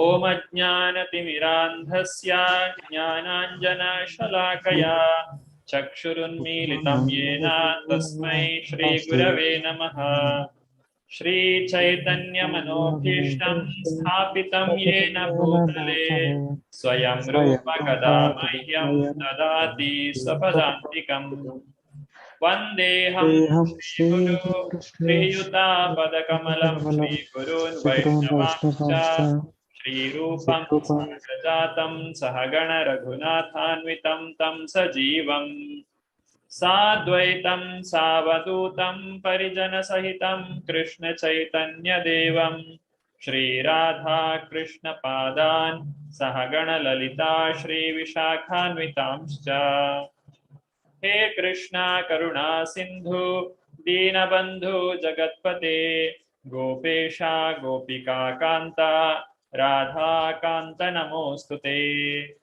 Om Ajnanatimirandhasya Jnananjanashalaakaya Chakshurunmilitam Yena Tasmai Shri Gurave Namaha. Shri Chaitanya Manobhishtam Sthapitam Yena Bhutale Swayam Rupa Kada Mahyam Dadati Swapadantikam. Vandeham Shri Guru Shri Yuta Padakamalam Shri Gurun Vaishnavamscha Shri Rupam Sahajatam Sahagana Raghunathanvitam Tam Sajivam Sadvaitam Savadutam Parijana Sahitam Krishna Chaitanya Devam Shri Radha Krishna Padan Sahagana Lalita Shri Vishakhanvitamscha. He Krishna Karuna Sindhu Deenabandhu Jagatpate Gopesha Gopika Kanta Radha Kanta Namostute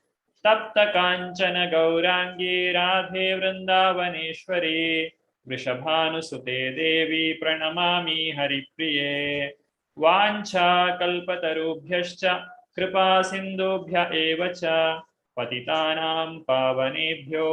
Tapta Kanchana Gaurangi Radhe Vrindavaneshwari Vrishabhanusute Devi Pranamami Haripriye Vancha Kalpatarubhyascha Kripa Sindhubhya Evacha Patitanam Pavanebhyo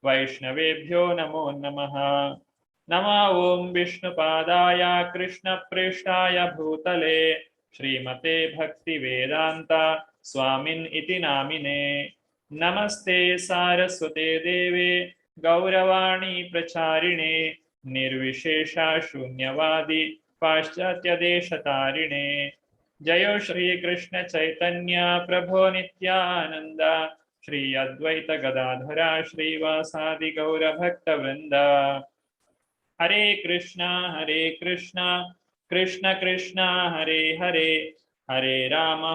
Vaishnavebhyo Namo Namaha. Nama Om Vishnupadaya Krishna Preshtaya Bhutale Srimate Bhakti Vedanta Swamin iti namine. Namaste Saraswate Deve Gauravani Pracharine Nirvishesha Shunyavadi Paschatya Deshatarine. Jayo Shri Krishna Chaitanya Prabho Nityananda Shri Advaita Gadadhara Shri Vasadi Gaura Bhakta Vrinda. Hare Krishna Krishna Krishna Hare Hare Hare Rama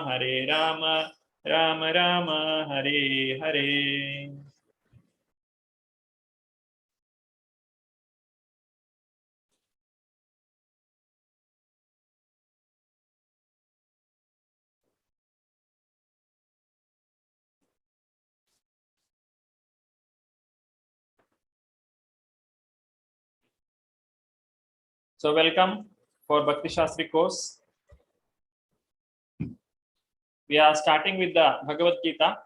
Rama Rama Hare Hare. So welcome for Bhakti Shastri course. We are starting with the Bhagavad-Gita.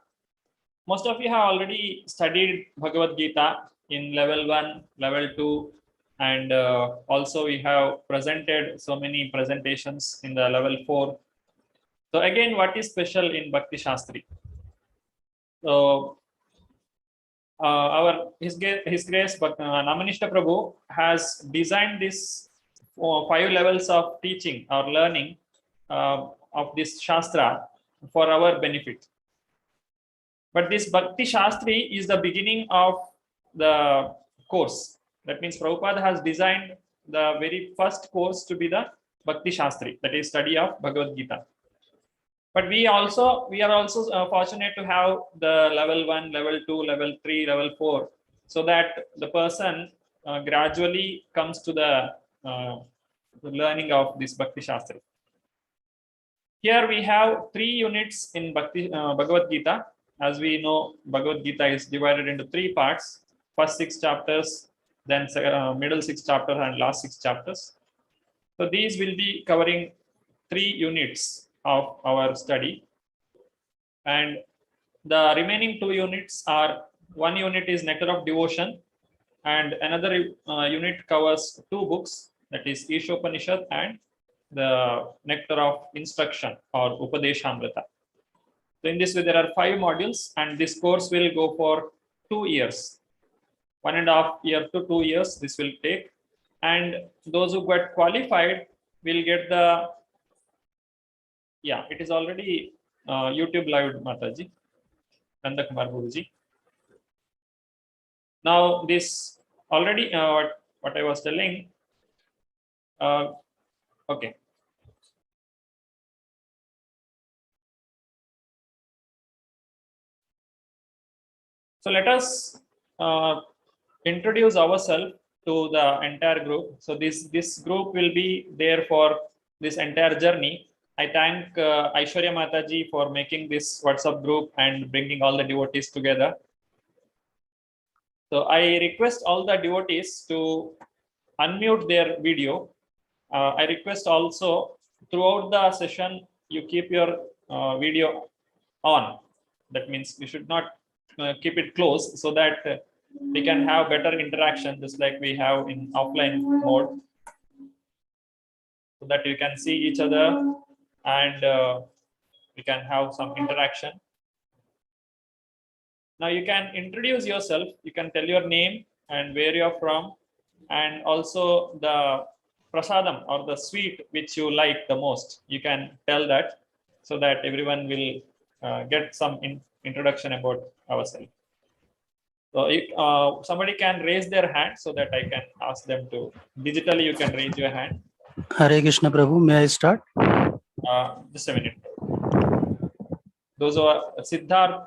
Most of you have already studied Bhagavad-Gita in level 1, level 2, and also we have presented so many presentations in the level 4. So again, what is special in Bhakti Shastri? So His Grace Namanishta Prabhu has designed this 5 levels of teaching or learning of this Shastra for our benefit. But this Bhakti Shastri is the beginning of the course. That means Prabhupada has designed the very first course to be the Bhakti Shastri, that is study of Bhagavad-Gita. But we are also fortunate to have the level 1, level 2, level 3, level 4, so that the person gradually comes to the learning of this Bhakti Shastri. Here we have 3 units in Bhagavad-Gita. As we know, Bhagavad-Gita is divided into 3 parts: first 6 chapters, then middle 6 chapters, and last 6 chapters. So these will be covering 3 units of our study, and the remaining 2 units are: one unit is Nectar of Devotion, and another unit covers 2 books, that is Ishopanishad and the Nectar of Instruction or Upadeshamrita. So in this way there are 5 modules, and this course will go for 2 years. 1.5 year to 2 years this will take, and those who get qualified will get the, yeah, it is already YouTube live, Mataji, Nanda Kumar Guruji. Now this already what I was telling, okay. So let us introduce ourselves to the entire group. So this group will be there for this entire journey. I thank Aishwarya Mataji for making this WhatsApp group and bringing all the devotees together. So I request all the devotees to unmute their video. I request also throughout the session you keep your video on. That means we should not keep it closed, so that we can have better interaction, just like we have in offline mode, so that you can see each other and we can have some interaction. Now you can introduce yourself. You can tell your name and where you're from, and also the prasadam or the sweet which you like the most. You can tell that, so that everyone will get some introduction about ourselves. So if somebody can raise their hand, so that I can ask them to. Digitally, you can raise your hand. Hare Krishna Prabhu, may I start? Just a minute. Those who are Siddharth.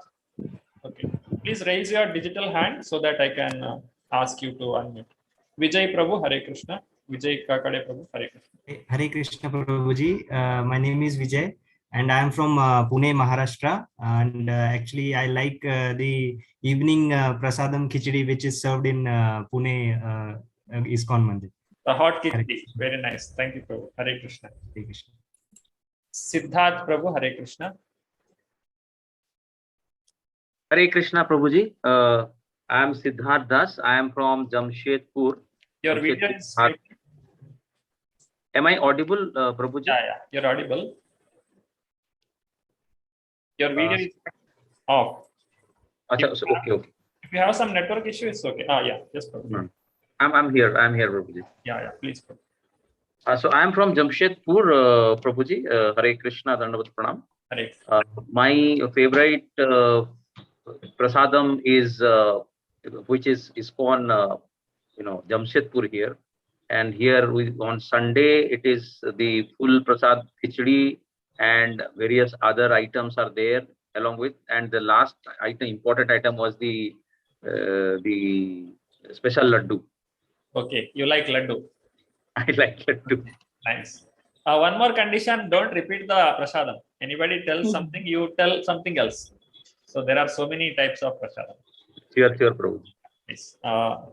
Okay. Please raise your digital hand so that I can ask you to unmute. Vijay Prabhu, Hare Krishna. Vijay Kakade Prabhu, Hare Krishna. Hare Krishna Prabhuji. My name is Vijay and I am from Pune, Maharashtra. And actually, I like the evening prasadam khichdi which is served in Pune ISKCON Mandir. The hot khichdi. Very nice. Thank you, Prabhu. Hare Krishna. Hare Krishna. Siddharth Prabhu, Hare Krishna. Hare Krishna Prabhuji. I am Siddharth Das. I am from Jamshedpur. Your video is. Am I audible, Prabhuji? Yeah, you're audible. Your video is off. Okay. If you have some network issue, it's okay. Yeah, yes, Prabhu. I'm here, Prabhuji. Yeah, please. So I am from Jamshedpur, Prabhuji. Hare Krishna, Dandavat Pranam. My favorite prasadam is which is ISKCON, Jamshedpur here. And here on Sunday, it is the full prasad khichdi and various other items are there along with. And the last item, important item, was the special laddu. Okay, you like laddu. I like laddu. Nice. One more condition: don't repeat the prasadam. Anybody tells something, you tell something else. So there are so many types of prasadam. Sure, Prabhu. Yes.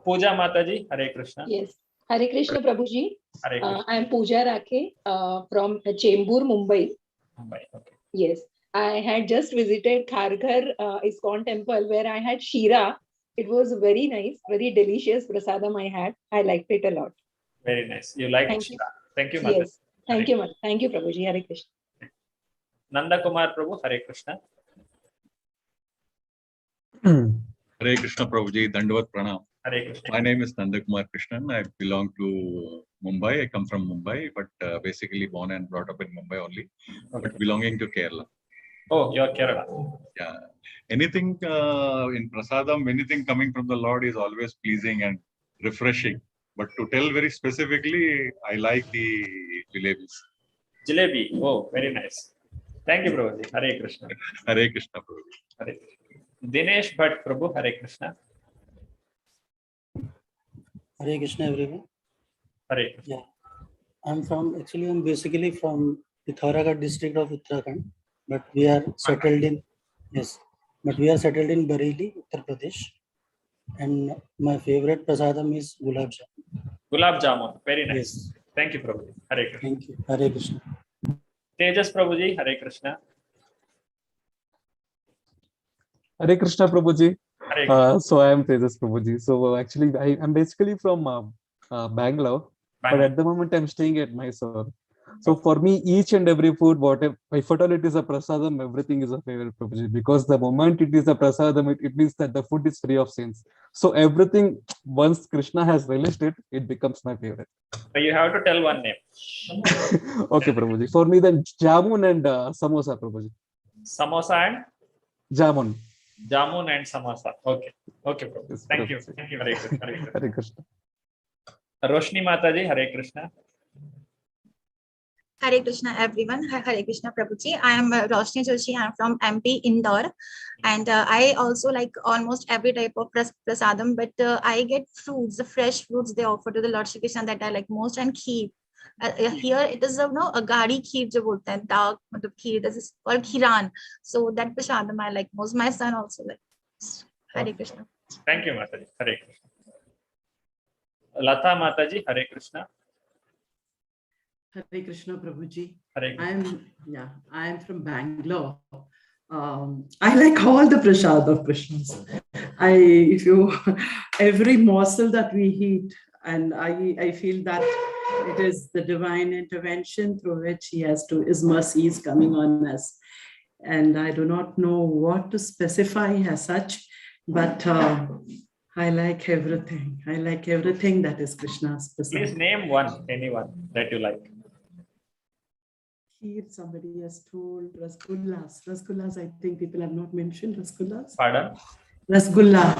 Pooja Mataji, Hare Krishna. Yes. Hare Krishna Prabhuji. Hare Krishna. I am Pooja Rakhe from Chembur, Mumbai. Mumbai. Okay. Yes. I had just visited Kharghar ISKCON temple where I had Shira. It was very nice, very delicious prasadam I had. I liked it a lot. Very nice. You like Thank Shira. you. Thank you, Mataji. Yes. Thank you, Mataji. Thank you, Prabhuji. Hare Krishna. Nanda Kumar Prabhu, Hare Krishna. Hare Krishna Prabhuji, Dandavat Pranam. Hare Krishna. My name is Nanda Kumar Krishnan. I belong to Mumbai. I come from Mumbai, but basically born and brought up in Mumbai only, but belonging to Kerala. Oh, you're Kerala. Yeah. Anything in prasadam, anything coming from the Lord is always pleasing and refreshing. But to tell very specifically, I like the jalebis. Jalebi. Oh, very nice. Thank you, Prabhuji. Hare Krishna. Hare Krishna Prabhuji. Hare Krishna. Dinesh Bhatt Prabhu, Hare Krishna. Hare Krishna everyone. Hare Krishna. Yeah. I'm basically from Pithoragarh district of Uttarakhand, but we are settled in Bareilly, Uttar Pradesh. And my favorite prasadam is Gulab Jamun. Gulab Jamun. Very nice. Yes. Thank you, Prabhuji. Hare Krishna. Thank you. Hare Krishna. Tejas Prabhuji, Hare Krishna. Hare Krishna Prabhuji. Hare Krishna. So I am Tejas Prabhuji. So actually, I'm basically from Bangalore, but at the moment I'm staying at Mysore. So for me, each and every food, whatever, if at all it is a prasadam, everything is a favorite, Prabhuji. Because the moment it is a prasadam, it means that the food is free of sins. So everything, once Krishna has relished it, it becomes my favorite. So you have to tell one name. Okay, Prabhuji. For me, then jamun and samosa, Prabhuji. Samosa and Jamun. Jamun and samosa. Okay. Okay, Prabhuji. Yes, Thank you. Prabhuji. Thank you. Hare Krishna. Hare Krishna. Hare Krishna. Roshni Mataji, Hare Krishna. Hare Krishna everyone. Hare Krishna Prabhuji. I am Roshni Joshi. I am from MP Indore, and I also like almost every type of prasadam, but I get fruits, the fresh fruits they offer to the Lord Shri Krishna that I like most, and kheer. Here it is a gari kheer jo bolte hain, dark kheer, this is called khiran. So that prasadam I like most. My son also likes. Hare Krishna. Thank you, Mataji. Hare Krishna. Lata Mataji, Hare Krishna. Hare Krishna Prabhuji. Hare Krishna. I am from Bangalore. I like all the prasad of Krishna's. Every morsel that we eat, and I feel that it is the divine intervention through which his mercy is coming on us. And I do not know what to specify as such, but I like everything. I like everything that is Krishna's prasad. Please name anyone that you like. Here somebody has told rasgullas. Rasgullas, I think people have not mentioned rasgullas. Pardon? Rasgulla.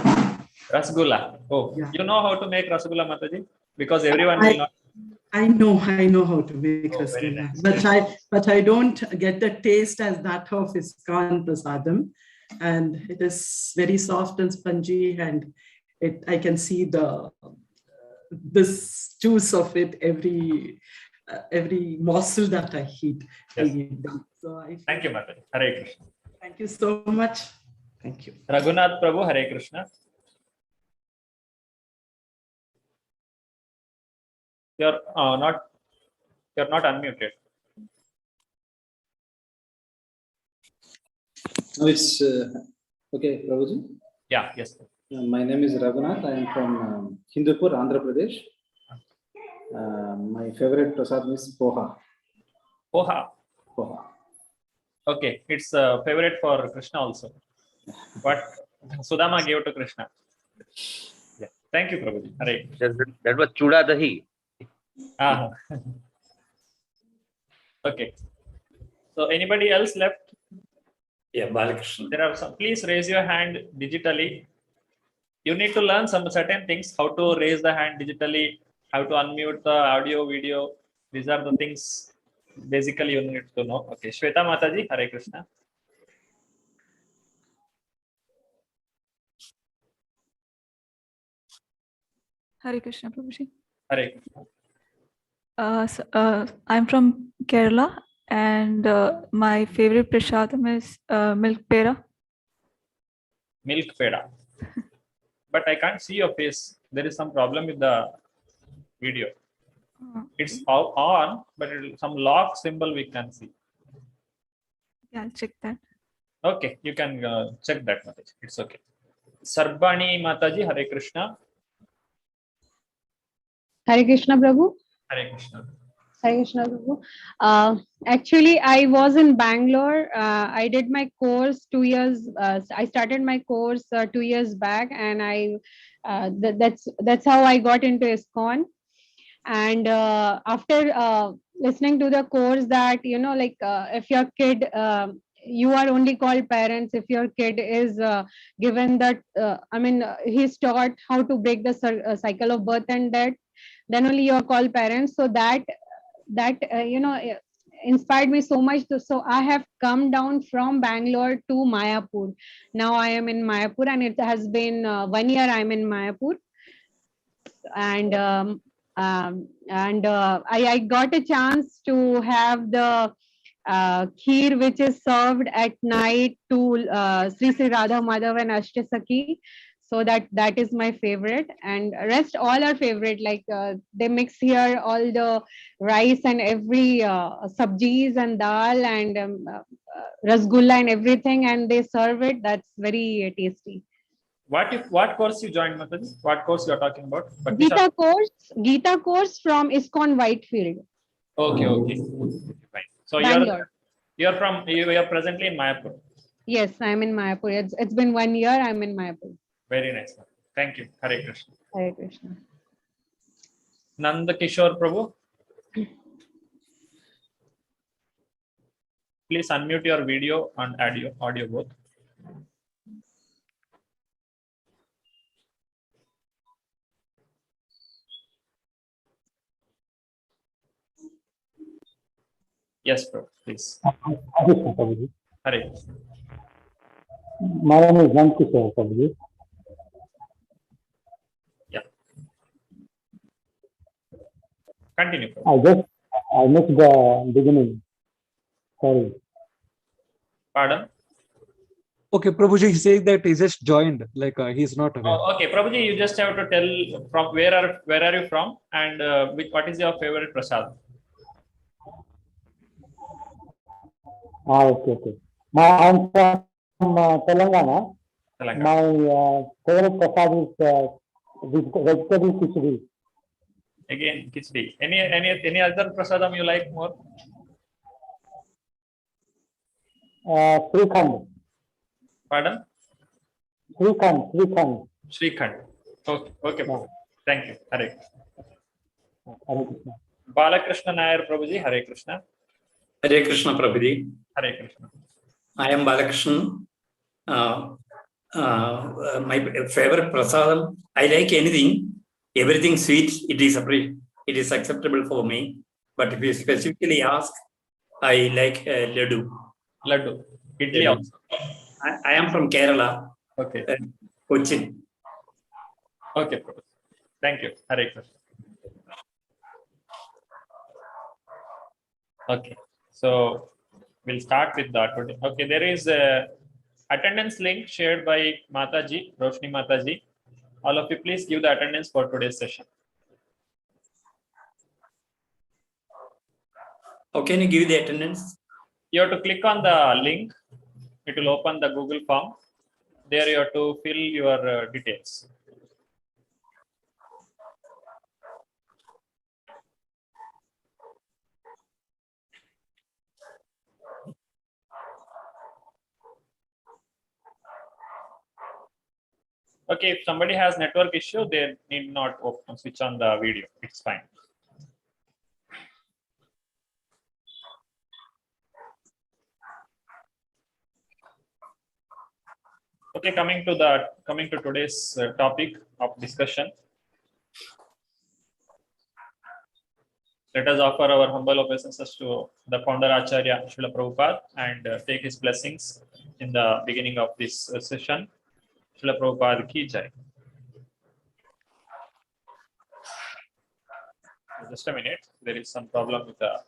Rasgulla. Oh, Yeah. You know how to make rasgulla, Mataji? Because everyone will not. I know how to make very rasgulla, nice. but I don't get the taste as that of ISKCON prasadam, and it is very soft and spongy, and I can see this juice of it every morsel that I eat. Yes. So Thank you, Mataji. Hare Krishna. Thank you so much. Thank you. Raghunath Prabhu, Hare Krishna. You're not unmuted. Now it's okay, Prabhuji. Yeah, yes. My name is Raghunath. I am from Hindupur, Andhra Pradesh. My favorite prasad is poha. Poha. Poha. Okay, it's a favorite for Krishna also. But Sudama gave to Krishna. Yeah. Thank you, Prabhuji. Hare. That was chuda dahi. Ah. Okay. So anybody else left? Yeah, Balakrishna. There are some. Please raise your hand digitally. You need to learn some certain things, how to raise the hand digitally, how to unmute the audio, video. These are the things basically you need to know. Okay, Shweta Mataji, Hare Krishna. Hare Krishna, Prabhuji. Hare Krishna. I'm from Kerala, and my favorite prasadam is milk pera. Milk peda. But I can't see your face. There is some problem with the video. It's on, but some lock symbol we can see. Yeah, I'll check that. Okay, you can check that, Mataji. It's okay. Sarbani Mataji, Hare Krishna. Hare Krishna, Prabhu. Hare Krishna. Hare Krishna, Prabhu. Actually, I was in Bangalore. I did my course 2 years. I started my course 2 years back, and that's how I got into ISKCON. And after listening to the course, that if your kid, you are only called parents if your kid is given that. He's taught how to break the cycle of birth and death. Then only you are called parents. So that inspired me so much. So I have come down from Bangalore to Mayapur. Now I am in Mayapur, and it has been 1 year I'm in Mayapur. And I got a chance to have the kheer, which is served at night to Sri Radha Madhav and Ashtasakhi. So that is my favorite, and rest all are favorite. Like they mix here all the rice and every sabjis and dal and rasgulla and everything, and they serve it. That's very tasty. What course you joined, Mataji? What course you are talking about? Gita course from ISKCON Whitefield. Okay. Fine. So you are presently in Mayapur. Yes, I'm in Mayapur. It's been 1 year. I'm in Mayapur. Very nice. Thank you. Hare Krishna. Hare Krishna. Nanda Kishore Prabhu. Please unmute your video and audio both. Yes, bro. Please. Hare Krishna. My name is Kishore Prabhuji. Yeah. Continue. I missed the beginning. Sorry. Pardon? Okay, Prabhuji, he says that he just joined, like he's not aware. Oh, okay, Prabhuji, you just have to tell from where are you from, and what is your favorite prasad? Okay, okay. I'm from Telangana. Telangana. My favorite prasad is vegetable khichdi. Again, khichdi. Any other prasadam you like more? Srikhand. Pardon? Srikhand. Srikhand. Okay, okay, Prabhu. Thank you. Hare Krishna. Hare Krishna. Balakrishna Nair Prabhuji, Hare Krishna. Hare Krishna, Prabhuji. Hare Krishna. I am Balakrishna. My favorite prasadam, I like anything, everything sweet, it is acceptable for me. But if you specifically ask, I like laddu. Laddu. Idli also. I am from Kerala. Okay. Cochin. Okay, Prabhu. Thank you. Hare Krishna. Okay. So we'll start with that. Okay, there is a attendance link shared by Mataji, Roshni Mataji. All of you, please give the attendance for today's session. How can you give the attendance? You have to click on the link. It will open the Google form. There you have to fill your details. Okay, if somebody has network issue, they need not switch on the video. It's fine. Okay, coming to today's topic of discussion. Let us offer our humble obeisances to the founder Acharya Srila Prabhupada and take his blessings in the beginning of this session. Srila Prabhupada ki jai. Just a minute, there is some problem with the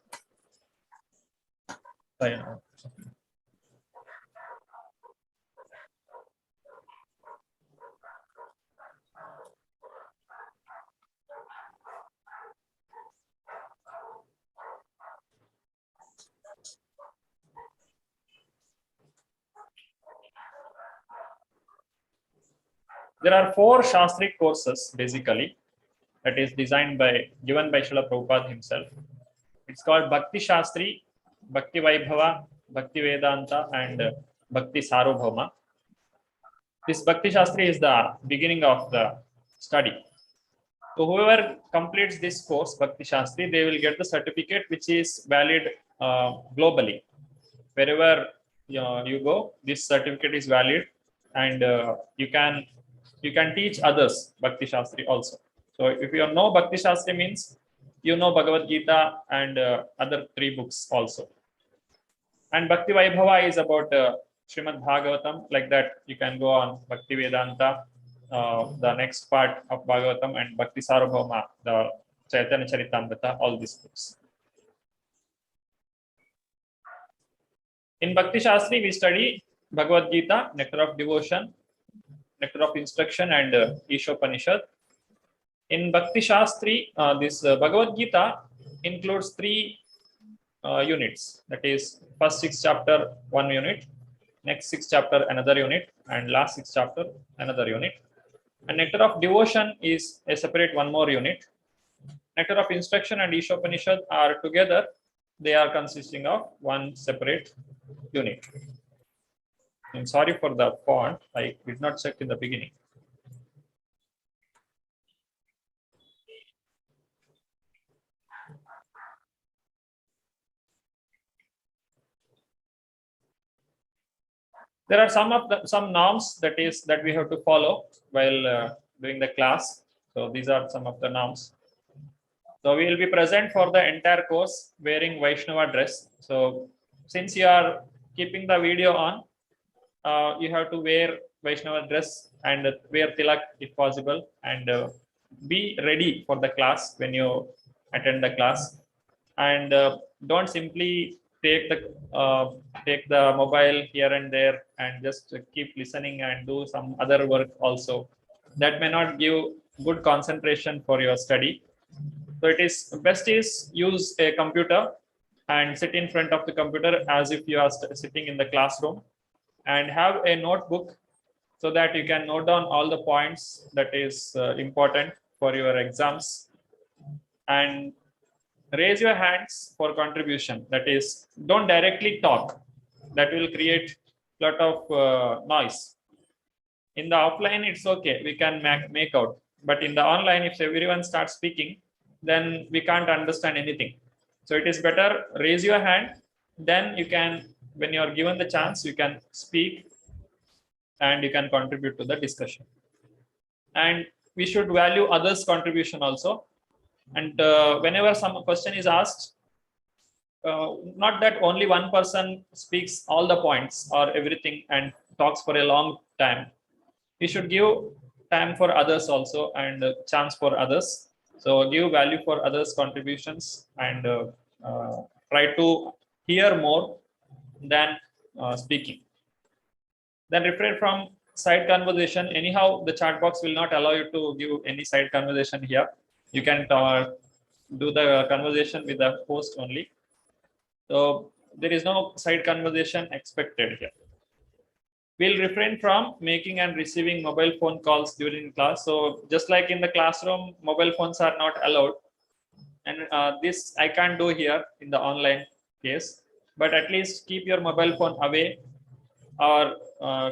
There are 4 Shastri courses basically that is given by Srila Prabhupada himself. It's called Bhakti Shastri, Bhakti Vaibhava, Bhakti Vedanta, and Bhakti Sarvabhauma. This Bhakti Shastri is the beginning of the study. So whoever completes this course, Bhakti Shastri, they will get the certificate which is valid globally. Wherever you go, this certificate is valid, and you can teach others Bhakti Shastri also. So if you know Bhakti Shastri means you know Bhagavad-Gita and other 3 books also. And Bhakti Vaibhava is about Srimad Bhagavatam. Like that, you can go on Bhakti Vedanta, the next part of Bhagavatam, and Bhakti Sarvabhauma, the Chaitanya Charitamrita, all these books. In Bhakti Shastri, we study Bhagavad-Gita, Nectar of Devotion, Nectar of Instruction, and Ishopanishad. In Bhakti Shastri, this Bhagavad-Gita includes 3 units. That is, first 6 chapter 1 unit, next 6 chapter another unit, and last 6 chapter another unit. And Nectar of Devotion is a separate 1 more unit. Nectar of Instruction and Ishopanishad are together. They are consisting of 1 separate unit. I'm sorry for the font. I did not check in the beginning. There are some norms that we have to follow while doing the class. So these are some of the norms. So we will be present for the entire course wearing Vaishnava dress. So since you are keeping the video on, you have to wear Vaishnava dress and wear tilak if possible, and be ready for the class when you attend the class. And don't simply take the mobile here and there and just keep listening and do some other work also. That may not give good concentration for your study. So it is best is use a computer and sit in front of the computer as if you are sitting in the classroom, and have a notebook so that you can note down all the points that is important for your exams, and raise your hands for contribution. That is, don't directly talk. That will create a lot of noise. In the offline, it's okay, we can make out. But in the online, if everyone starts speaking, then we can't understand anything. So it is better raise your hand. Then you can, when you are given the chance, you can speak and you can contribute to the discussion. And we should value others' contribution also. And whenever some question is asked, not that only one person speaks all the points or everything and talks for a long time. You should give time for others also and chance for others. So give value for others' contributions and try to hear more than speaking. Then refrain from side conversation. Anyhow, the chat box will not allow you to give any side conversation here. You can do the conversation with the host only. So there is no side conversation expected here. We'll refrain from making and receiving mobile phone calls during class. So just like in the classroom, mobile phones are not allowed. And this I can't do here in the online case. But at least keep your mobile phone away, or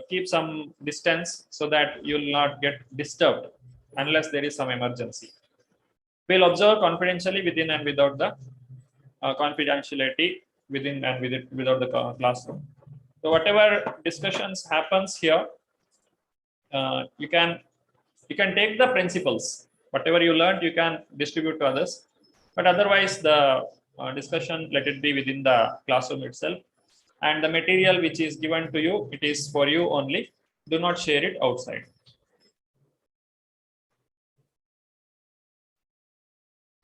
keep some distance so that you will not get disturbed unless there is some emergency. We'll observe confidentially within and without the confidentiality within and without the classroom. So whatever discussions happens here, you can take the principles. Whatever you learned, you can distribute to others. But otherwise, the discussion, let it be within the classroom itself. And the material which is given to you, it is for you only. Do not share it outside.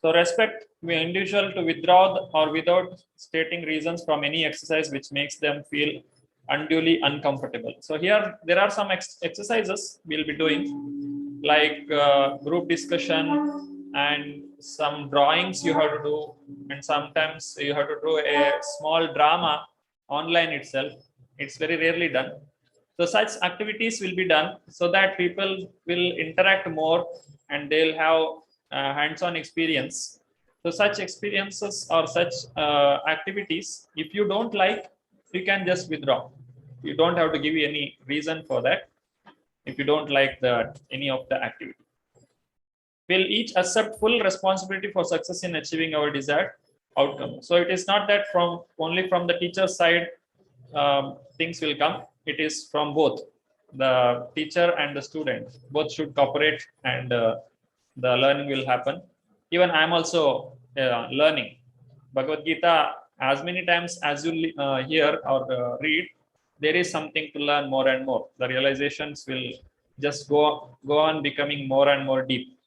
So respect the individual to withdraw or without stating reasons from any exercise which makes them feel unduly uncomfortable. So here there are some exercises we'll be doing, like group discussion and some drawings you have to do, and sometimes you have to do a small drama online itself. It's very rarely done. So such activities will be done so that people will interact more and they'll have hands-on experience. So such experiences or such activities, if you don't like, you can just withdraw. You don't have to give you any reason for that if you don't like any of the activity. We'll each accept full responsibility for success in achieving our desired outcome. So it is not that only from the teacher's side things will come. It is from both the teacher and the student. Both should cooperate, and the learning will happen. Even I am also learning Bhagavad-Gita. As many times as you hear or read, there is something to learn more and more. The realizations will just go on becoming more and more deep.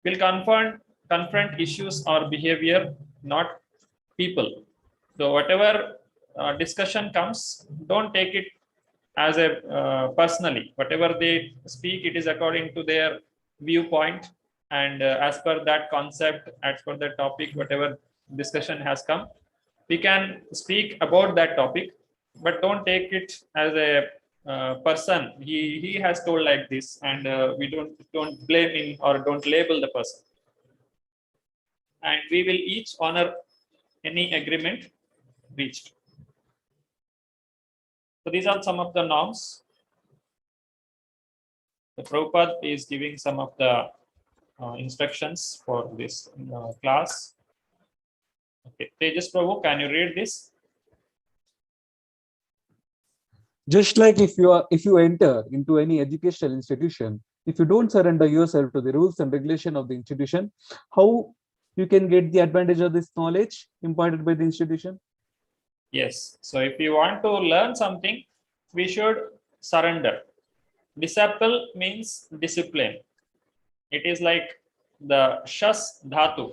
We'll confront issues or behavior, not people. So whatever discussion comes, don't take it as a personally. Whatever they speak, it is according to their viewpoint, and as per that concept, as per that topic, whatever discussion has come, we can speak about that topic, but don't take it as a person. He has told like this, and we don't blame him or don't label the person. And we will each honor any agreement reached. So these are some of the norms. The Prabhupada is giving some of the instructions for this class. Okay, Tejas Prabhu, can you read this? Just like if you enter into any educational institution, if you don't surrender yourself to the rules and regulation of the institution, how you can get the advantage of this knowledge imparted by the institution? Yes. So if you want to learn something, we should surrender. Disciple means discipline. It is like the shas dhatu.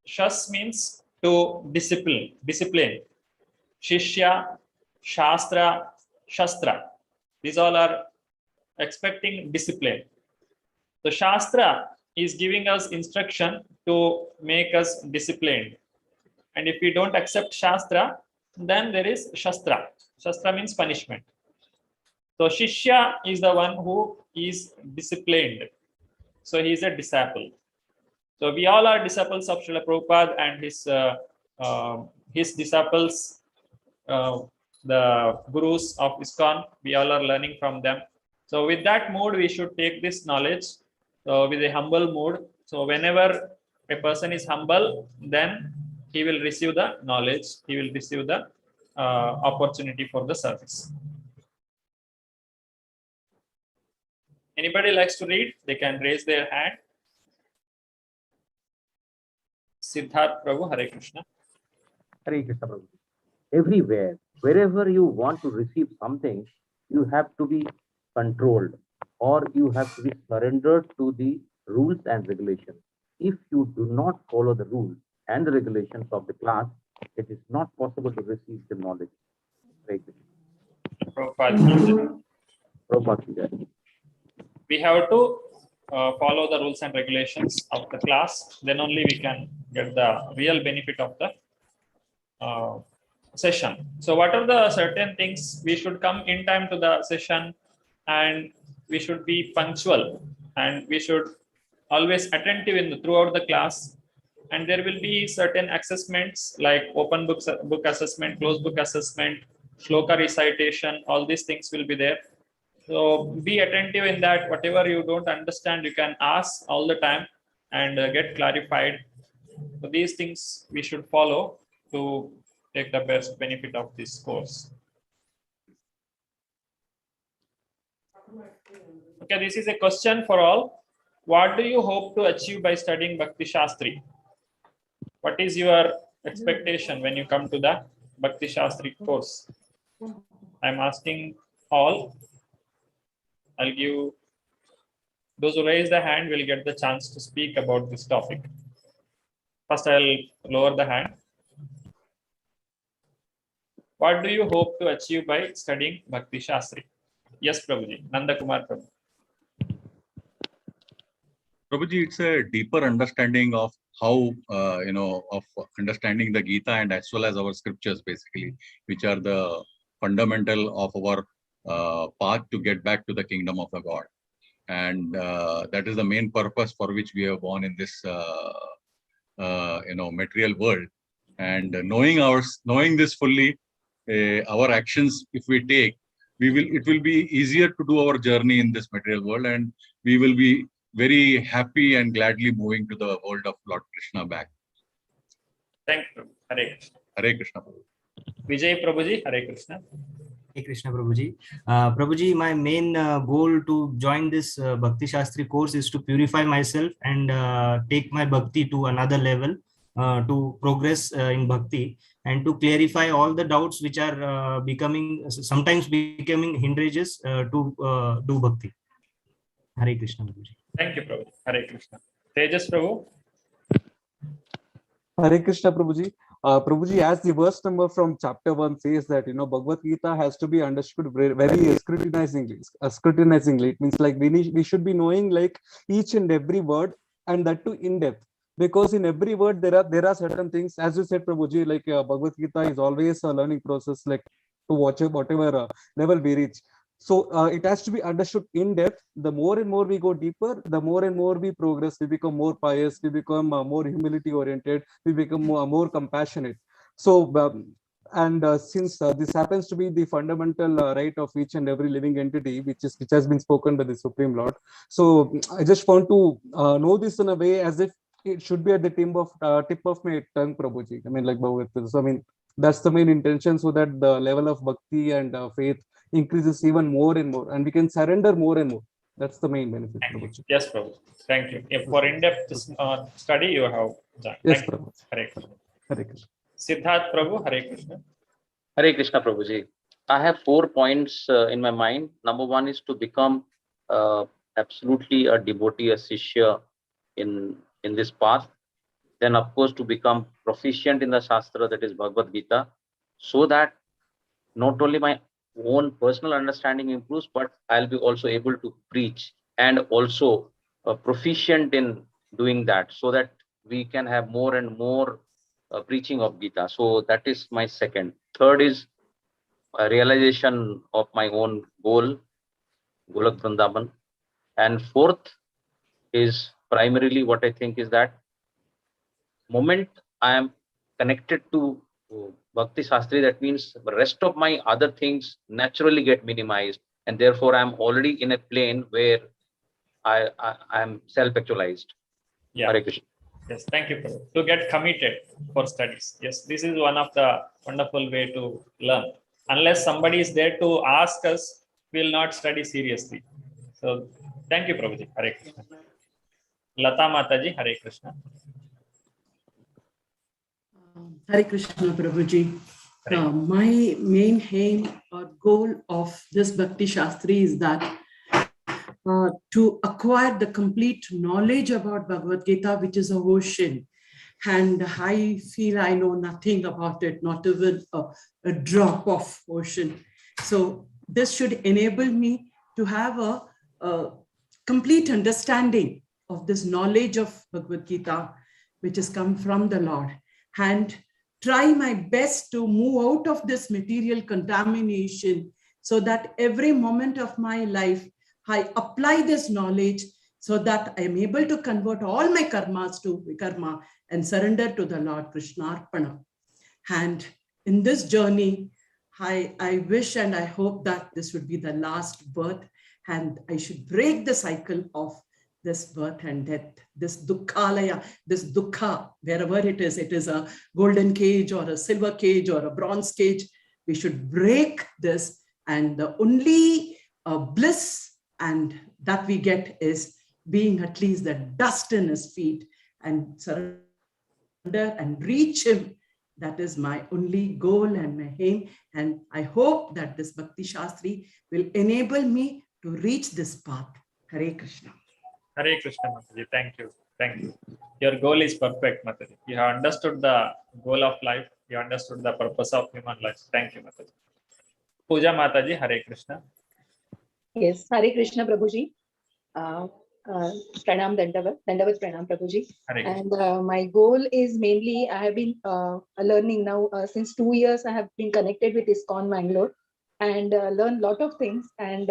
Shas means to discipline. Shishya, Shastra, Shastra. These all are expecting discipline. The Shastra is giving us instruction to make us disciplined. And if we don't accept Shastra, then there is Shastra. Shastra means punishment. So Shishya is the one who is disciplined. So he is a disciple. So we all are disciples of Srila Prabhupada and his disciples, the gurus of ISKCON. We all are learning from them. So with that mood, we should take this knowledge with a humble mood. So whenever a person is humble, then he will receive the knowledge. He will receive the opportunity for the service. Anybody likes to read? They can raise their hand. Siddharth Prabhu, Hare Krishna. Hare Krishna Prabhu. Everywhere, wherever you want to receive something, you have to be controlled, or you have to be surrendered to the rules and regulations. If you do not follow the rules and the regulations of the class, it is not possible to receive the knowledge. Hare Krishna. Prabhupada. We have to follow the rules and regulations of the class. Then only we can get the real benefit of the session. So what are the certain things? We should come in time to the session, and we should be punctual, and we should always attentive throughout the class. And there will be certain assessments like open book assessment, closed book assessment, shloka recitation. All these things will be there. So be attentive in that. Whatever you don't understand, you can ask all the time and get clarified. So these things we should follow to take the best benefit of this course. Okay, this is a question for all. What do you hope to achieve by studying Bhakti Shastri? What is your expectation when you come to the Bhakti Shastri course? I'm asking all. I'll give those who raise the hand will get the chance to speak about this topic. First, I'll lower the hand. What do you hope to achieve by studying Bhakti Shastri? Yes, Prabhuji. Nanda Kumar Prabhu. Prabhuji, it's a deeper understanding of how, of understanding the Gita and as well as our scriptures, basically, which are the fundamental of our path to get back to the kingdom of the God. And that is the main purpose for which we are born in this, material world. And knowing this fully, our actions, if we take, it will be easier to do our journey in this material world, and we will be very happy and gladly moving to the world of Lord Krishna back. Thank you. Hare Krishna. Hare Krishna. Vijay Prabhuji, Hare Krishna. Hare Krishna Prabhuji. Prabhuji, my main goal to join this Bhakti Shastri course is to purify myself and take my Bhakti to another level, to progress in Bhakti, and to clarify all the doubts which are sometimes becoming hindrances to do Bhakti. Hare Krishna Prabhuji. Thank you, Prabhu. Hare Krishna. Tejas Prabhu. Hare Krishna Prabhuji. Prabhuji, as the verse number from chapter 1 says that, Bhagavad-Gita has to be understood very scrutinizingly. It means like we should be knowing like each and every word, and that too in depth. Because in every word there are certain things, as you said, Prabhuji, like Bhagavad-Gita is always a learning process, like to watch whatever level we reach. So it has to be understood in depth. The more and more we go deeper, the more and more we progress. We become more pious. We become more humility oriented. We become more compassionate. So, since this happens to be the fundamental right of each and every living entity, which has been spoken by the Supreme Lord. So I just want to know this in a way as if it should be at the tip of my tongue, Prabhuji. I mean, like Bhagavad-Gita. So I mean, that's the main intention, so that the level of bhakti and faith increases even more and more, and we can surrender more and more. That's the main benefit. Prabhuji. Yes, Prabhu. Thank you. If for in-depth study you have done. Yes, Thank Prabhu. You. Hare Krishna. Hare Krishna. Siddharth Prabhu, Hare Krishna. Hare Krishna Prabhuji. I have 4 points in my mind. Number 1 is to become absolutely a devotee, a Shishya in this path. Then, of course, to become proficient in the Shastra, that is Bhagavad-Gita, so that not only my own personal understanding improves, but I'll be also able to preach, and also proficient in doing that, so that we can have more and more preaching of Gita. So that is my second. Third is a realization of my own goal, Golak Vrindavan. And fourth is primarily what I think is that moment I am connected to Bhakti Shastri, that means the rest of my other things naturally get minimized, and therefore I'm already in a plane where I am self-actualized. Yeah. Hare Krishna. Yes, thank you, Prabhu. To get committed for studies. Yes, this is one of the wonderful way to learn. Unless somebody is there to ask us, we will not study seriously. So, thank you, Prabhuji. Hare Krishna. Lata Mataji, Hare Krishna. Hare Krishna, Prabhuji. My main aim or goal of this Bhakti Shastri is that to acquire the complete knowledge about Bhagavad-Gita, which is a ocean. And I feel I know nothing about it, not even a drop of ocean. So this should enable me to have a complete understanding of this knowledge of Bhagavad-Gita, which has come from the Lord, and try my best to move out of this material contamination so that every moment of my life, I apply this knowledge so that I am able to convert all my karmas to vikarma and surrender to the Lord Krishna Arpana. And in this journey, I wish and I hope that this would be the last birth, and I should break the cycle of this birth and death, this dukkhalaya, this dukkha, wherever it is a golden cage or a silver cage or a bronze cage. We should break this, and the only bliss and that we get is being at least the dust in his feet and surrender and reach him. That is my only goal and my aim. And I hope that this Bhakti Shastri will enable me to reach this path. Hare Krishna. Hare Krishna, Mataji. Thank you. Thank you. Your goal is perfect, Mataji. You have understood the goal of life. You understood the purpose of human life. Thank you, Mataji. Puja Mataji, Hare Krishna. Yes, Hare Krishna, Prabhuji. Pranam Dandavat, Pranam Prabhuji. And my goal is mainly, I have been learning now since 2 years. I have been connected with ISKCON Mangalore and learned a lot of things. And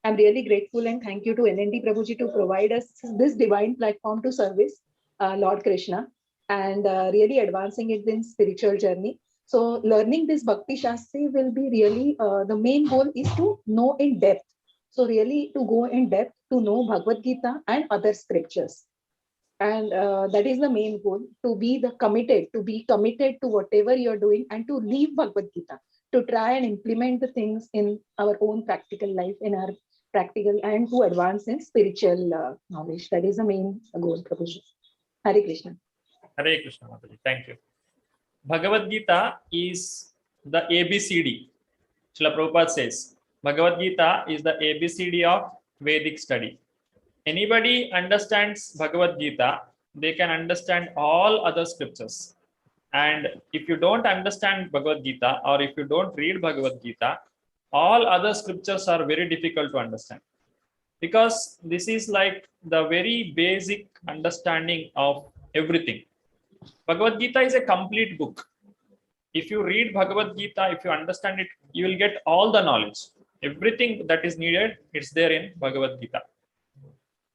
I'm really grateful and thank you to NND Prabhuji to provide us this divine platform to service Lord Krishna and really advancing it in spiritual journey. So learning this Bhakti Shastri will be really, the main goal is to know in depth. So really to go in depth to know Bhagavad-Gita and other scriptures. And that is the main goal, to be committed to whatever you're doing and to leave Bhagavad-Gita, to try and implement the things in our own practical life, in our practical, and to advance in spiritual knowledge. That is the main goal, Prabhuji. Hare Krishna. Hare Krishna, Mataji. Thank you. Bhagavad-Gita is the ABCD. Srila Prabhupada says, Bhagavad-Gita is the ABCD of Vedic study. Anybody understands Bhagavad-Gita, they can understand all other scriptures. And if you don't understand Bhagavad-Gita, or if you don't read Bhagavad-Gita, all other scriptures are very difficult to understand. Because this is like the very basic understanding of everything. Bhagavad-Gita is a complete book. If you read Bhagavad-Gita, if you understand it, you will get all the knowledge. Everything that is needed, it's there in Bhagavad-Gita.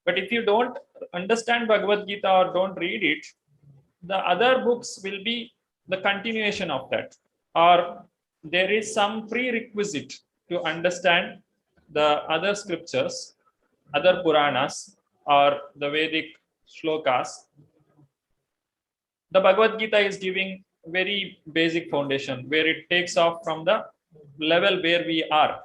But if you don't understand Bhagavad-Gita or don't read it, the other books will be the continuation of that. Or there is some prerequisite to understand the other scriptures, other Puranas, or the Vedic shlokas. The Bhagavad-Gita is giving very basic foundation where it takes off from the level where we are.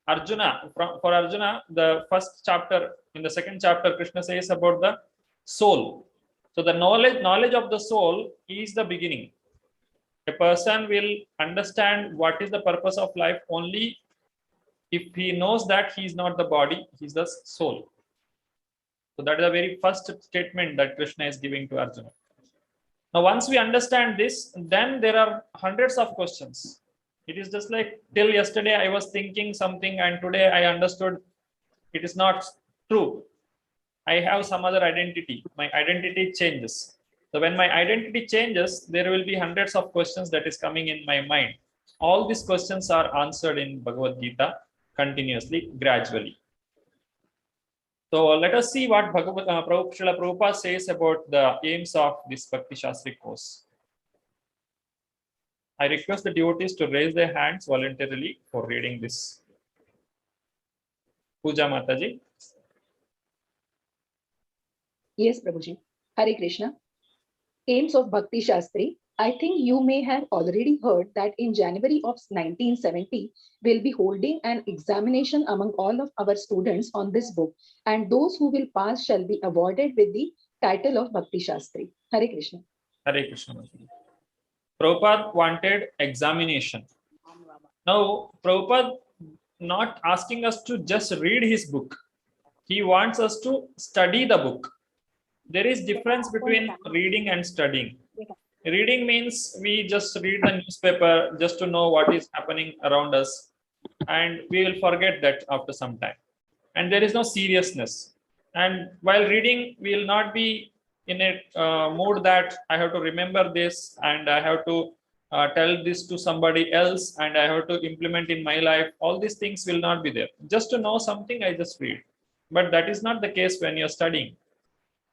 Arjuna, for Arjuna, the first chapter, in the second chapter, Krishna says about the soul. So the knowledge of the soul is the beginning. A person will understand what is the purpose of life only if he knows that he is not the body, he is the soul. So that is the very first statement that Krishna is giving to Arjuna. Now, once we understand this, then there are hundreds of questions. It is just like till yesterday I was thinking something and today I understood it is not true. I have some other identity. My identity changes. So when my identity changes, there will be hundreds of questions that is coming in my mind. All these questions are answered in Bhagavad-Gita continuously, gradually. So let us see what Srila Prabhupada says about the aims of this Bhakti Shastri course. I request the devotees to raise their hands voluntarily for reading this. Puja Mataji. Yes, Prabhuji. Hare Krishna. Aims of Bhakti Shastri. I think you may have already heard that in January of 1970, we'll be holding an examination among all of our students on this book, and those who will pass shall be awarded with the title of Bhakti Shastri. Hare Krishna. Hare Krishna. Prabhupada wanted examination. Now, Prabhupada not asking us to just read his book. He wants us to study the book. There is difference between reading and studying. Reading means we just read the newspaper just to know what is happening around us, and we will forget that after some time. And there is no seriousness. And while reading, we will not be in a mood that I have to remember this and I have to tell this to somebody else and I have to implement in my life. All these things will not be there. Just to know something, I just read. But that is not the case when you're studying.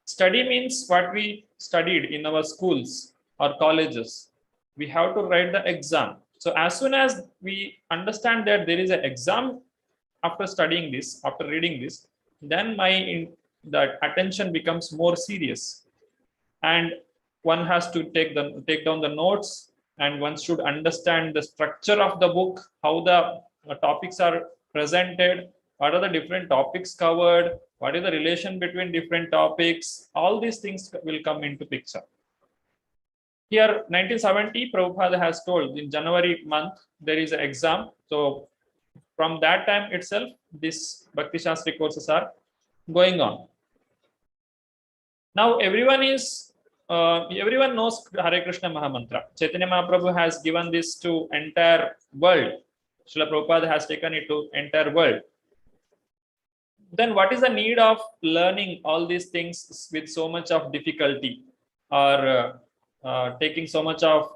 Study means what we studied in our schools or colleges. We have to write the exam. So as soon as we understand that there is an exam after studying this, after reading this, then that attention becomes more serious. And one has to take down the notes, and one should understand the structure of the book, how the topics are presented, what are the different topics covered, what is the relation between different topics. All these things will come into picture. Here, 1970, Prabhupada has told in January month, there is an exam. So from that time itself, this Bhakti Shastri courses are going on. Now, everyone knows Hare Krishna Mahamantra. Chaitanya Mahaprabhu has given this to entire world. Srila Prabhupada has taken it to entire world. Then what is the need of learning all these things with so much of difficulty, or taking so much of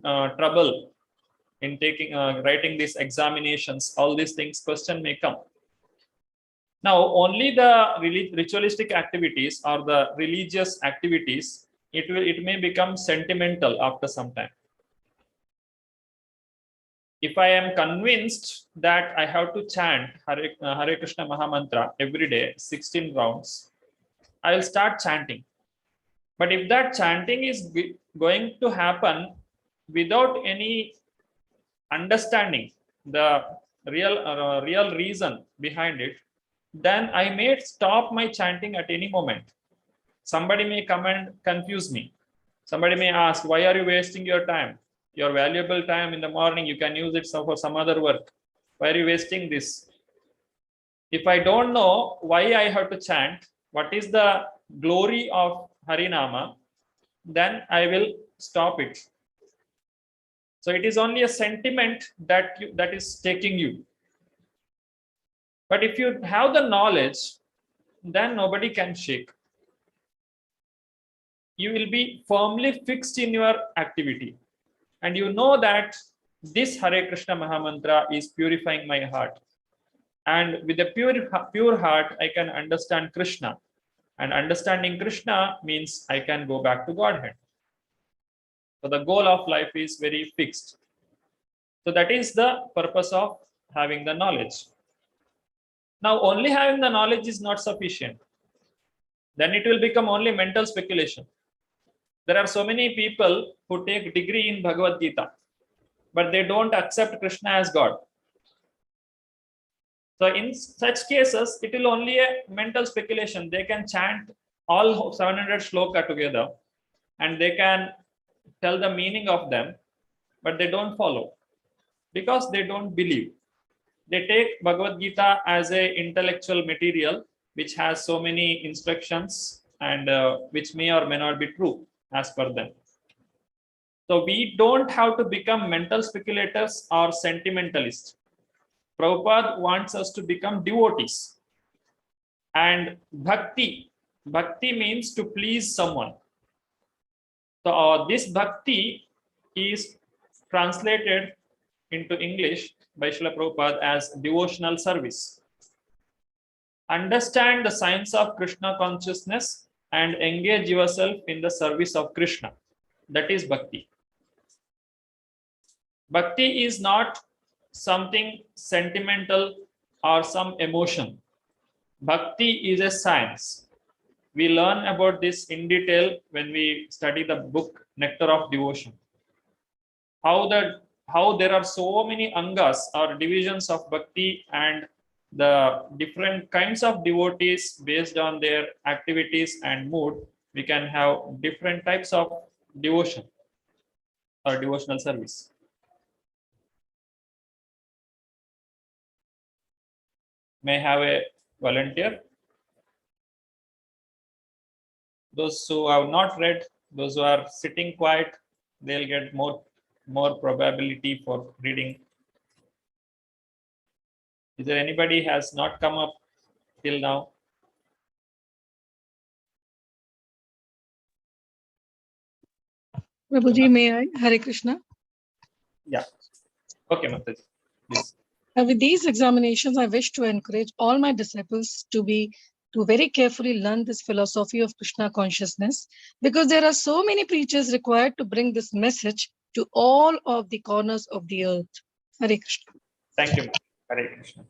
trouble in writing these examinations? All these things, question may come. Now, only the ritualistic activities or the religious activities, it may become sentimental after some time. If I am convinced that I have to chant Hare Krishna Mahamantra every day, 16 rounds, I will start chanting. But if that chanting is going to happen without any understanding the real reason behind it, then I may stop my chanting at any moment. Somebody may come and confuse me. Somebody may ask, why are you wasting your time? Your valuable time in the morning, you can use it for some other work. Why are you wasting this? If I don't know why I have to chant, what is the glory of Harinama, then I will stop it. So it is only a sentiment that is taking you. But if you have the knowledge, then nobody can shake. You will be firmly fixed in your activity. And you know that this Hare Krishna Mahamantra is purifying my heart. And with a pure heart, I can understand Krishna. And understanding Krishna means I can go back to Godhead. So the goal of life is very fixed. So that is the purpose of having the knowledge. Now, only having the knowledge is not sufficient. Then it will become only mental speculation. There are so many people who take degree in Bhagavad-Gita, but they don't accept Krishna as God. So in such cases, it will only a mental speculation. They can chant all 700 shloka together and they can tell the meaning of them, but they don't follow because they don't believe. They take Bhagavad-Gita as a intellectual material which has so many instructions and which may or may not be true as per them. So we don't have to become mental speculators or sentimentalists. Prabhupada wants us to become devotees. And bhakti Bhakti means to please someone. So this bhakti is translated into English by Srila Prabhupada as devotional service. Understand the science of Krishna consciousness and engage yourself in the service of Krishna. That is bhakti. Bhakti is not something sentimental or some emotion. Bhakti is a science. We learn about this in detail when we study the book Nectar of Devotion. How there are so many angas or divisions of bhakti, and the different kinds of devotees based on their activities and mood, we can have different types of devotion or devotional service. May I have a volunteer? Those who have not read, those who are sitting quiet, they'll get more probability for reading. Is there anybody has not come up till now? Prabhuji, may I? Hare Krishna. Yeah. Okay, Mataji. Please. With these examinations, I wish to encourage all my disciples to very carefully learn this philosophy of Krishna consciousness, because there are so many preachers required to bring this message to all of the corners of the earth. Hare Krishna. Thank you. Hare Krishna.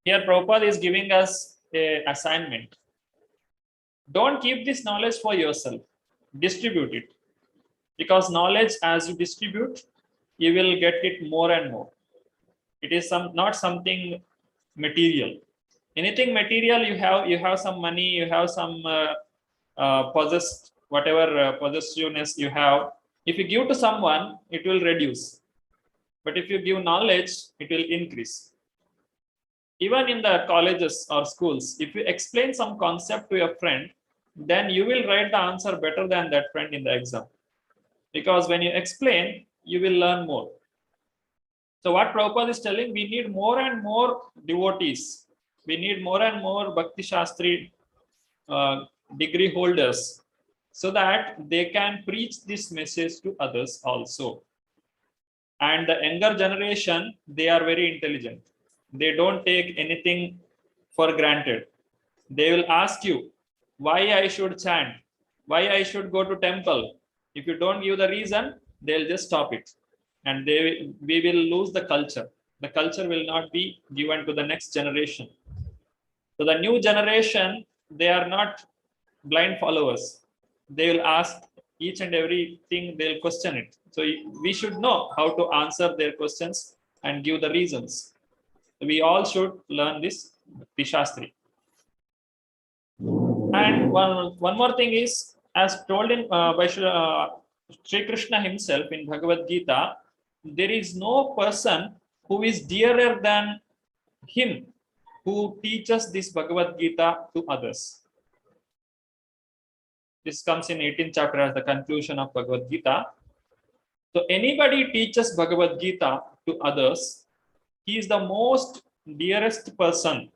Here Prabhupada is giving us an assignment. Don't keep this knowledge for yourself. Distribute it. Because knowledge, as you distribute, you will get it more and more. It is not something material. Anything material, you have some money, you have some whatever possessiveness you have. If you give to someone, it will reduce. But if you give knowledge, it will increase. Even in the colleges or schools, if you explain some concept to your friend, then you will write the answer better than that friend in the exam. Because when you explain, you will learn more. So what Prabhupada is telling, we need more and more devotees. We need more and more Bhakti Shastri degree holders, so that they can preach this message to others also. And the younger generation, they are very intelligent. They don't take anything for granted. They will ask you why I should chant, why I should go to temple. If you don't give the reason, they'll just stop it. And we will lose the culture. The culture will not be given to the next generation. So the new generation, they are not blind followers. They will ask each and everything, they'll question it. So we should know how to answer their questions and give the reasons. We all should learn this Bhakti Shastri. And one more thing is, as told in by Sri Krishna himself in Bhagavad-Gita, there is no person who is dearer than him who teaches this Bhagavad-Gita to others. This comes in 18th chapter as the conclusion of Bhagavad-Gita. So anybody teaches Bhagavad-Gita to others, he is the most dearest person.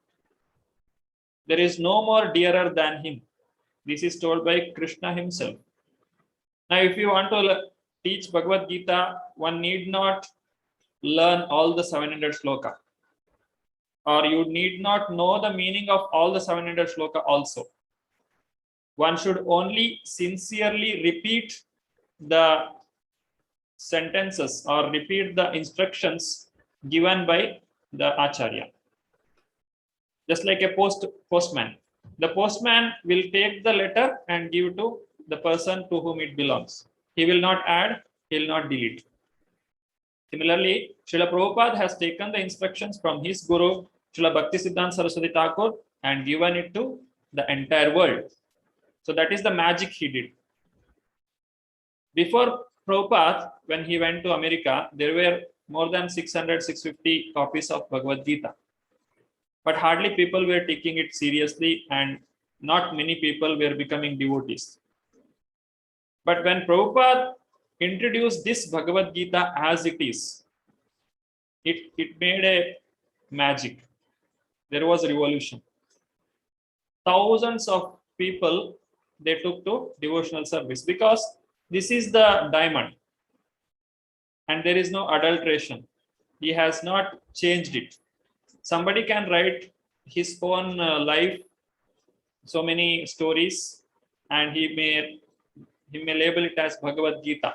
There is no more dearer than him. This is told by Krishna himself. Now, if you want to teach Bhagavad-Gita, one need not learn all the 700 sloka. Or you need not know the meaning of all the 700 sloka also. One should only sincerely repeat the sentences or repeat the instructions given by the Acharya. Just like a postman. The postman will take the letter and give to the person to whom it belongs. He will not add, he will not delete. Similarly, Srila Prabhupada has taken the instructions from his Guru, Srila Bhaktisiddhanta Saraswati Thakur, and given it to the entire world. So that is the magic he did. Before Prabhupada, when he went to America, there were more than 600-650 copies of Bhagavad-Gita. But hardly people were taking it seriously, and not many people were becoming devotees. But when Prabhupada introduced this Bhagavad-Gita as it is, it made a magic. There was a revolution. thousands of people they took to devotional service, because this is the diamond and there is no adulteration. He has not changed it. Somebody can write his own life, so many stories, and he may label it as Bhagavad-Gita.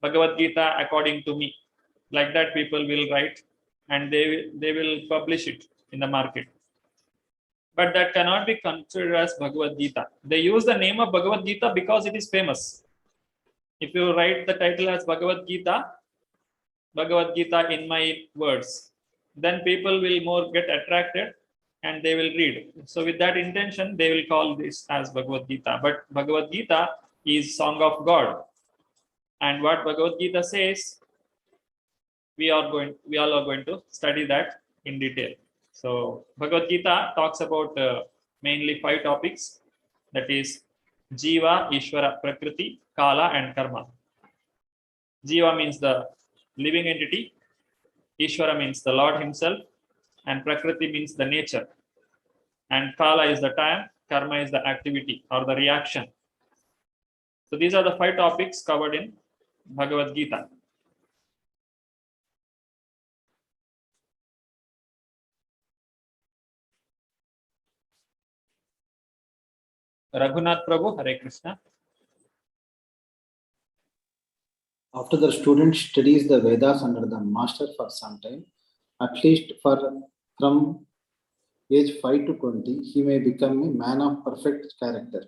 Bhagavad-Gita according to me. Like that people will write and they will publish it in the market. But that cannot be considered as Bhagavad-Gita. They use the name of Bhagavad-Gita because it is famous. If you write the title as Bhagavad-Gita in my words, then people will more get attracted and they will read. So with that intention, they will call this as Bhagavad-Gita. But Bhagavad-Gita is Song of God. And what Bhagavad-Gita says, we all are going to study that in detail. So Bhagavad-Gita talks about mainly 5 topics, that is Jiva, Ishvara, Prakriti, Kala and Karma. Jiva means the living entity, Ishvara means the Lord himself, and Prakriti means the nature, and Kala is the time, Karma is the activity or the reaction. So these are the 5 topics covered in Bhagavad-Gita. Raghunath Prabhu, Hare Krishna. After the student studies the Vedas under the master for some time, at least from age 5 to 20, he may become a man of perfect character.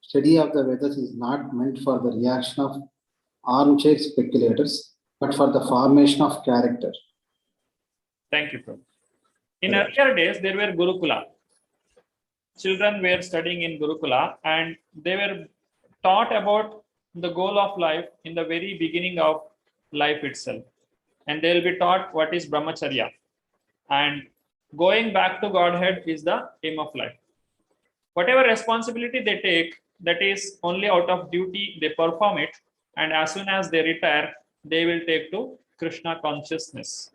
Study of the Vedas is not meant for the reaction of armchair speculators, but for the formation of character. Thank you, Prabhu. In earlier days, there were Gurukula. Children were studying in Gurukula and they were taught about the goal of life in the very beginning of life itself. And they will be taught what is Brahmacharya. And going back to Godhead is the aim of life. Whatever responsibility they take, that is only out of duty, they perform it. And as soon as they retire, they will take to Krishna consciousness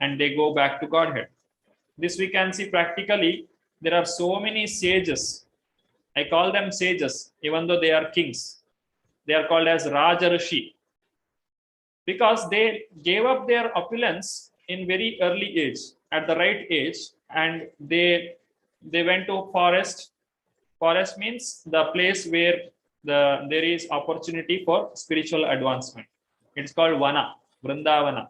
and they go back to Godhead. This we can see practically. There are so many sages. I call them sages, even though they are kings. They are called as Raja Rishi, because they gave up their opulence in very early age, at the right age, and they went to forest. Forest means the place where there is opportunity for spiritual advancement. It's called Vana, Vrindavana.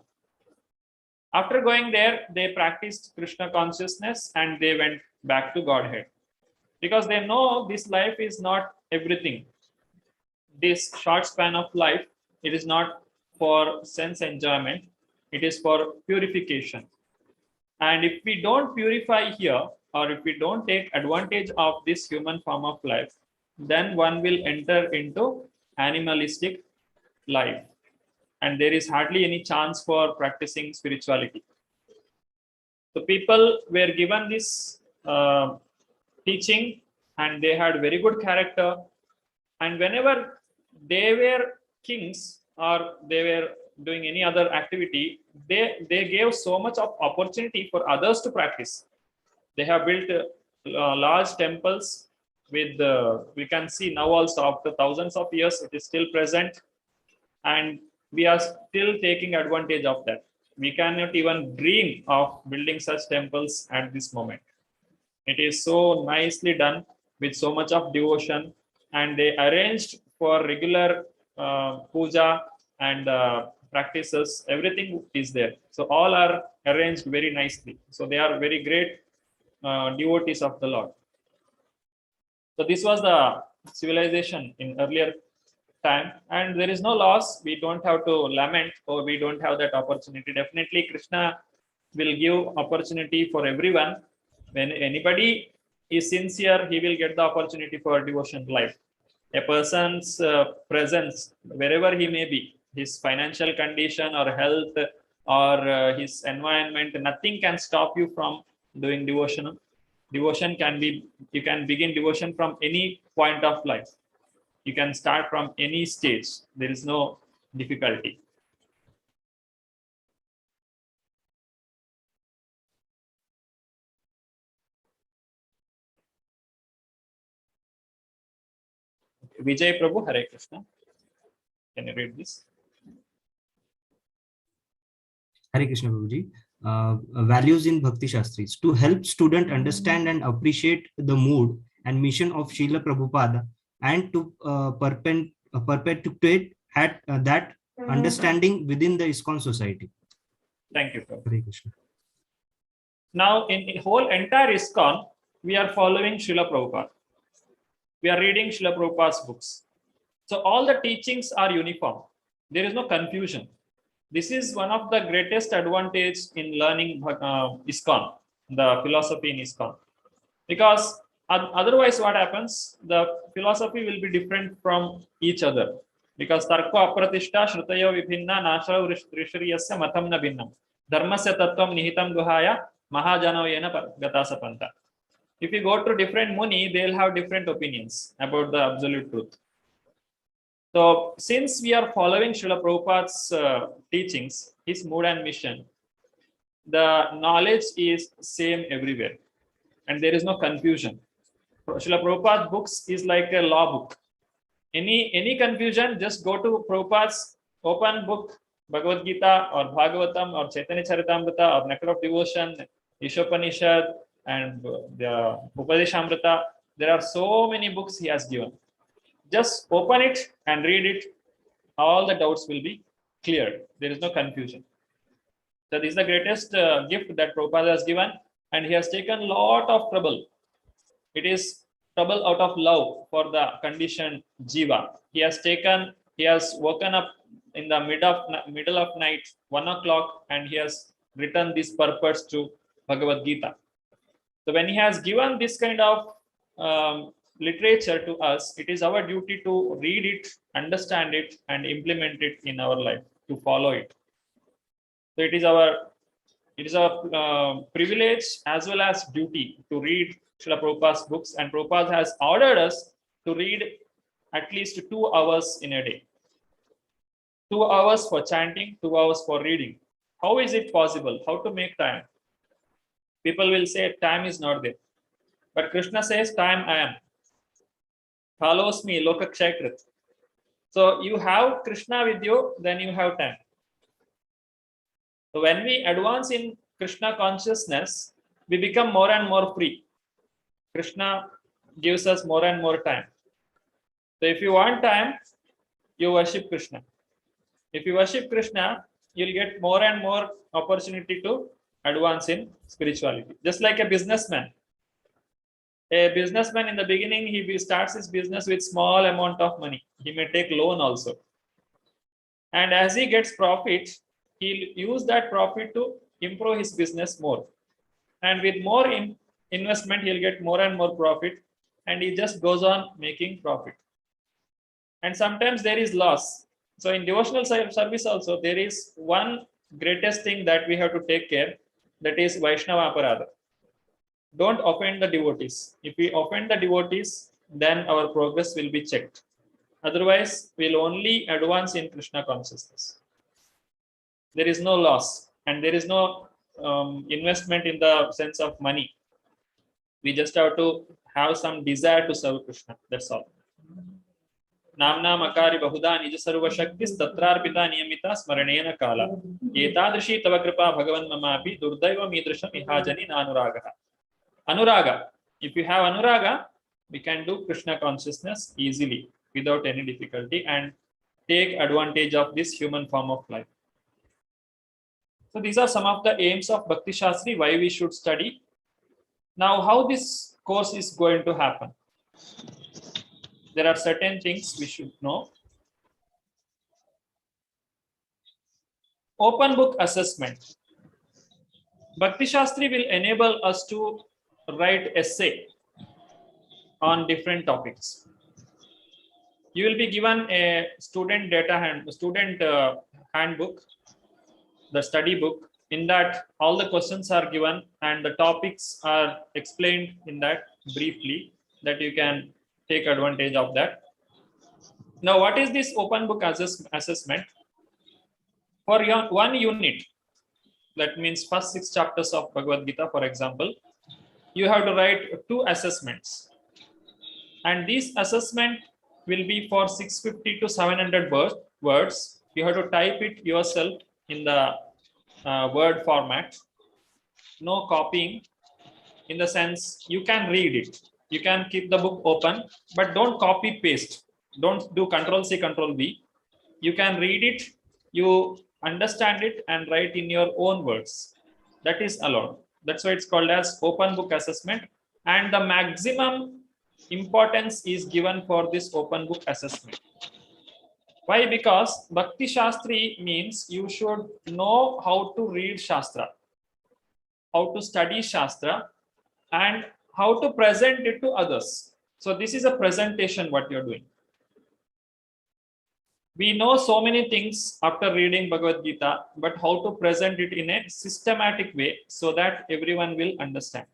After going there, they practiced Krishna consciousness and they went back to Godhead, because they know this life is not everything. This short span of life, it is not for sense enjoyment, it is for purification. And if we don't purify here, or if we don't take advantage of this human form of life, then one will enter into animalistic life. And there is hardly any chance for practicing spirituality. So people were given this teaching and they had very good character. And whenever they were kings or they were doing any other activity, they gave so much of opportunity for others to practice. They have built large temples with, we can see now also after thousands of years, it is still present. And we are still taking advantage of that. We cannot even dream of building such temples at this moment. It is so nicely done with so much of devotion, and they arranged for regular puja and practices. Everything is there. So all are arranged very nicely. So they are very great devotees of the Lord. So this was the civilization in earlier time, and there is no loss. We don't have to lament, or we don't have that opportunity. Definitely Krishna will give opportunity for everyone. When anybody is sincere, he will get the opportunity for devotion life. A person's presence, wherever he may be, his financial condition or health or his environment, nothing can stop you from doing devotion. Devotion can be, you can begin devotion from any point of life. You can start from any stage. There is no difficulty. Vijay Prabhu, Hare Krishna. Can you read this? Hare Krishna Prabhuji. Values in Bhakti Shastris. To help student understand and appreciate the mood and mission of Srila Prabhupada and to perpetuate that understanding within the ISKCON society. Thank you, Prabhu. Hare Krishna. Now, in the whole entire ISKCON, we are following Srila Prabhupada. We are reading Srila Prabhupada's books. So all the teachings are uniform. There is no confusion. This is one of the greatest advantage in learning ISKCON, the philosophy in ISKCON. Because otherwise what happens, the philosophy will be different from each other. Because tarko apratishta shrutayo vibhinna nasha rishriyasya matam na bhinnam. Dharmasya tattvam nihitam guhaya mahajanavayena gatasapanta. If you go to different muni, they'll have different opinions about the absolute truth. So since we are following Srila Prabhupada's teachings, his mood and mission, the knowledge is same everywhere and there is no confusion. Srila Prabhupada's books is like a law book. Any confusion, just go to Prabhupada's open book, Bhagavad-Gita or Bhagavatam or Chaitanya Charitamrita or Nectar of Devotion, Ishopanishad and the Upadeshamrita. There are so many books he has given. Just open it and read it. All the doubts will be cleared. There is no confusion. So this is the greatest gift that Prabhupada has given, and he has taken a lot of trouble. It is trouble out of love for the conditioned jiva. He has woken up in the middle of night, 1 o'clock, and he has written this purpose to Bhagavad-Gita. So when he has given this kind of literature to us, it is our duty to read it, understand it, and implement it in our life, to follow it. So it is our privilege as well as duty to read Srila Prabhupada's books, and Prabhupada has ordered us to read at least 2 hours in a day. 2 hours for chanting, 2 hours for reading. How is it possible? How to make time? People will say time is not there. But Krishna says, time I am. Follows me, lokakshayakrit. So you have Krishna with you, then you have time. So when we advance in Krishna consciousness, we become more and more free. Krishna gives us more and more time. So if you want time, you worship Krishna. If you worship Krishna, you'll get more and more opportunity to advance in spirituality. Just like a businessman. A businessman in the beginning, he starts his business with small amount of money. He may take loan also. And as he gets profit, he'll use that profit to improve his business more. And with more investment, he'll get more and more profit. And he just goes on making profit. And sometimes there is loss. So in devotional service also, there is one greatest thing that we have to take care. That is Vaishnava Aparadha. Don't offend the devotees. If we offend the devotees, then our progress will be checked. Otherwise, we'll only advance in Krishna consciousness. There is no loss and there is no investment in the sense of money. We just have to have some desire to serve Krishna. That's all. Namna makari bahuda nija sarva shaktis tatrarpita niyamita smaranena kala. Etadrishi tava kripa bhagavan mamapi durdaiva midrisham ihajani nanuragaha. Anuraga. If you have anuraga, we can do Krishna consciousness easily without any difficulty and take advantage of this human form of life. So these are some of the aims of Bhakti Shastri, why we should study. Now, how this course is going to happen? There are certain things we should know. Open book assessment. Bhakti Shastri will enable us to write essay on different topics. You will be given a student handbook, the study book. In that, all the questions are given and the topics are explained in that briefly, that you can take advantage of that. Now, what is this open book assessment? For one unit, that means first 6 chapters of Bhagavad-Gita, for example, you have to write 2 assessments. And these assessment will be for 650 to 700 words. You have to type it yourself in the word format. No copying, in the sense you can read it. You can keep the book open, but don't copy paste. Don't do Control C, Control V. You can read it, you understand it, and write in your own words. That is allowed. That's why it's called as open book assessment. And the maximum importance is given for this open book assessment. Why? Because Bhakti Shastri means you should know how to read Shastra, how to study Shastra, and how to present it to others. So this is a presentation what you're doing. We know so many things after reading Bhagavad-Gita, but how to present it in a systematic way so that everyone will understand.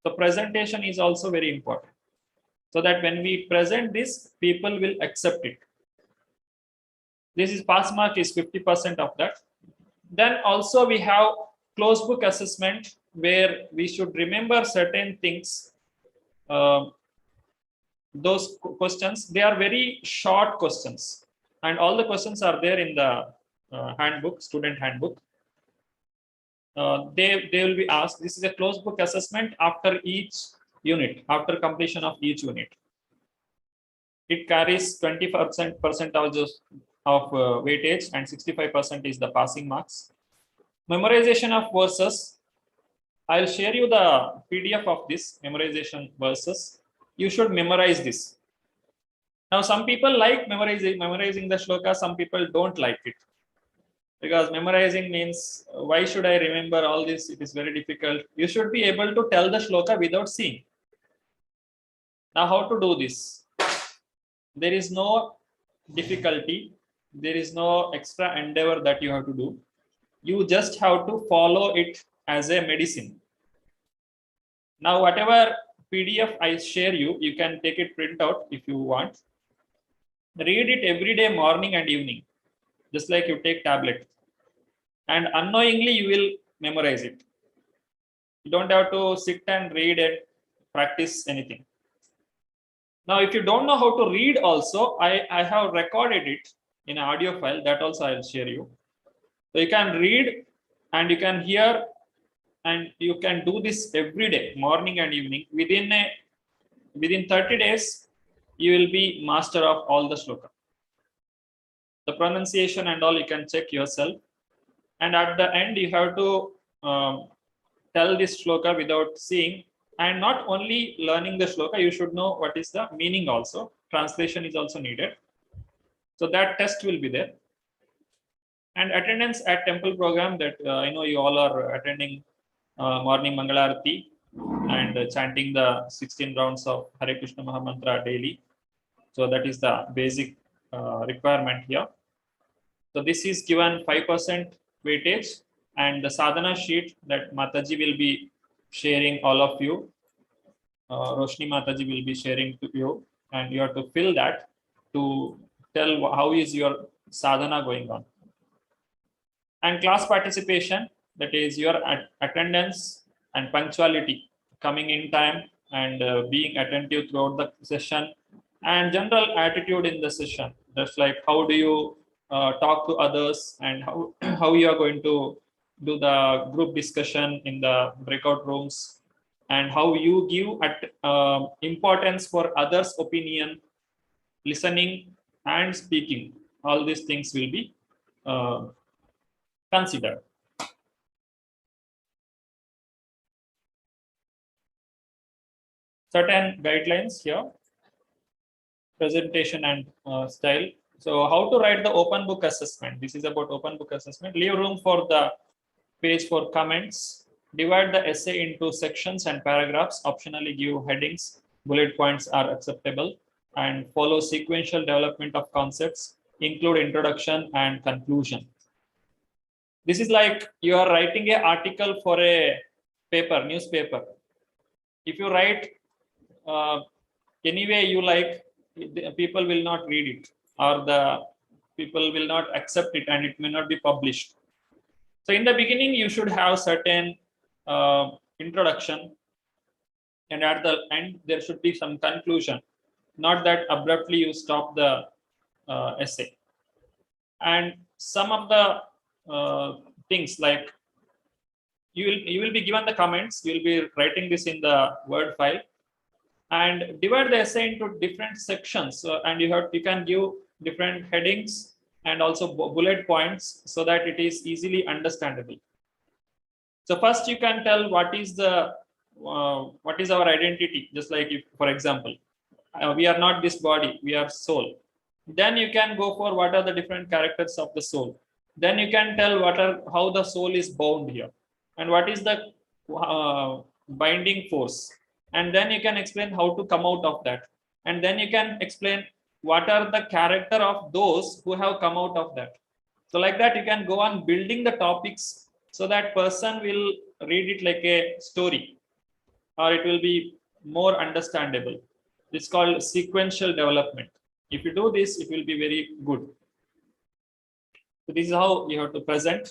The presentation is also very important, so that when we present this, people will accept it. This is pass mark is 50% of that. Then also we have closed book assessment, where we should remember certain things. Those questions, they are very short questions, and all the questions are there in the handbook, student handbook. They will be asked. This is a closed book assessment after each unit, after completion of each unit. It carries 20% of weightage, and 65% is the passing marks. Memorization of verses. I'll share you the PDF of this memorization verses. You should memorize this. Now, some people like memorizing the shloka, some people don't like it. Because memorizing means, why should I remember all this? It is very difficult. You should be able to tell the shloka without seeing. Now, how to do this? There is no difficulty. There is no extra endeavor that you have to do. You just have to follow it as a medicine. Now, whatever PDF I share you, you can take it print out if you want. Read it every day, morning and evening, just like you take tablet. And unknowingly, you will memorize it. You don't have to sit and read and practice anything. Now, if you don't know how to read also, I have recorded it in an audio file. That also I will share you. So you can read and you can hear, and you can do this every day, morning and evening. Within 30 days, you will be master of all the shloka. The pronunciation and all you can check yourself. And at the end, you have to tell this shloka without seeing. And not only learning the shloka, you should know what is the meaning also. Translation is also needed. So that test will be there. And attendance at temple program, that I know you all are attending morning Mangalarati and chanting the 16 rounds of Hare Krishna Mahamantra daily. So that is the basic requirement here. So this is given 5% weightage, and the sadhana sheet that Mataji will be sharing all of you. Roshni Mataji will be sharing to you, and you have to fill that to tell how is your sadhana going on. And class participation, that is your attendance and punctuality, coming in time and being attentive throughout the session, and general attitude in the session. That's like how do you talk to others, and how you are going to do the group discussion in the breakout rooms, and how you give importance for others' opinion, listening and speaking. All these things will be considered. Certain guidelines here, presentation and style. So how to write the open book assessment? This is about open book assessment. Leave room for the page for comments. Divide the essay into sections and paragraphs. Optionally give headings. Bullet points are acceptable. And follow sequential development of concepts. Include introduction and conclusion. This is like you are writing an article for a paper, newspaper. If you write any way you like, people will not read it, or the people will not accept it, and it may not be published. So in the beginning, you should have certain introduction, and at the end, there should be some conclusion. not that abruptly you stop the essay. And some of the things like you will be given the comments, you will be writing this in the Word file, and divide the essay into different sections. And you can give different headings and also bullet points so that it is easily understandable. So first you can tell what is our identity. Just like if, for example, we are not this body, we are soul. Then you can go for what are the different characters of the soul. Then you can tell how the soul is bound here, and what is the binding force. And then you can explain how to come out of that. And then you can explain what are the character of those who have come out of that. So like that, you can go on building the topics so that person will read it like a story, or it will be more understandable. It's called sequential development. If you do this, it will be very good. So this is how you have to present.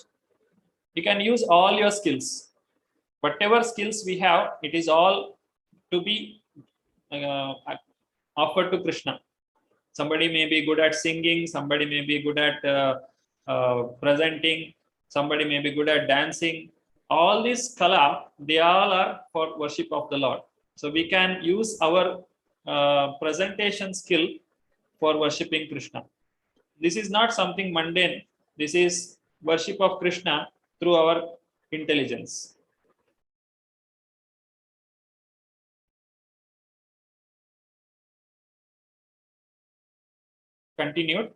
You can use all your skills. Whatever skills we have, it is all to be offered to Krishna. Somebody may be good at singing, somebody may be good at presenting, somebody may be good at dancing. All these kala, they all are for worship of the Lord. So we can use our presentation skill for worshipping Krishna. This is not something mundane. This is worship of Krishna through our intelligence. Continued.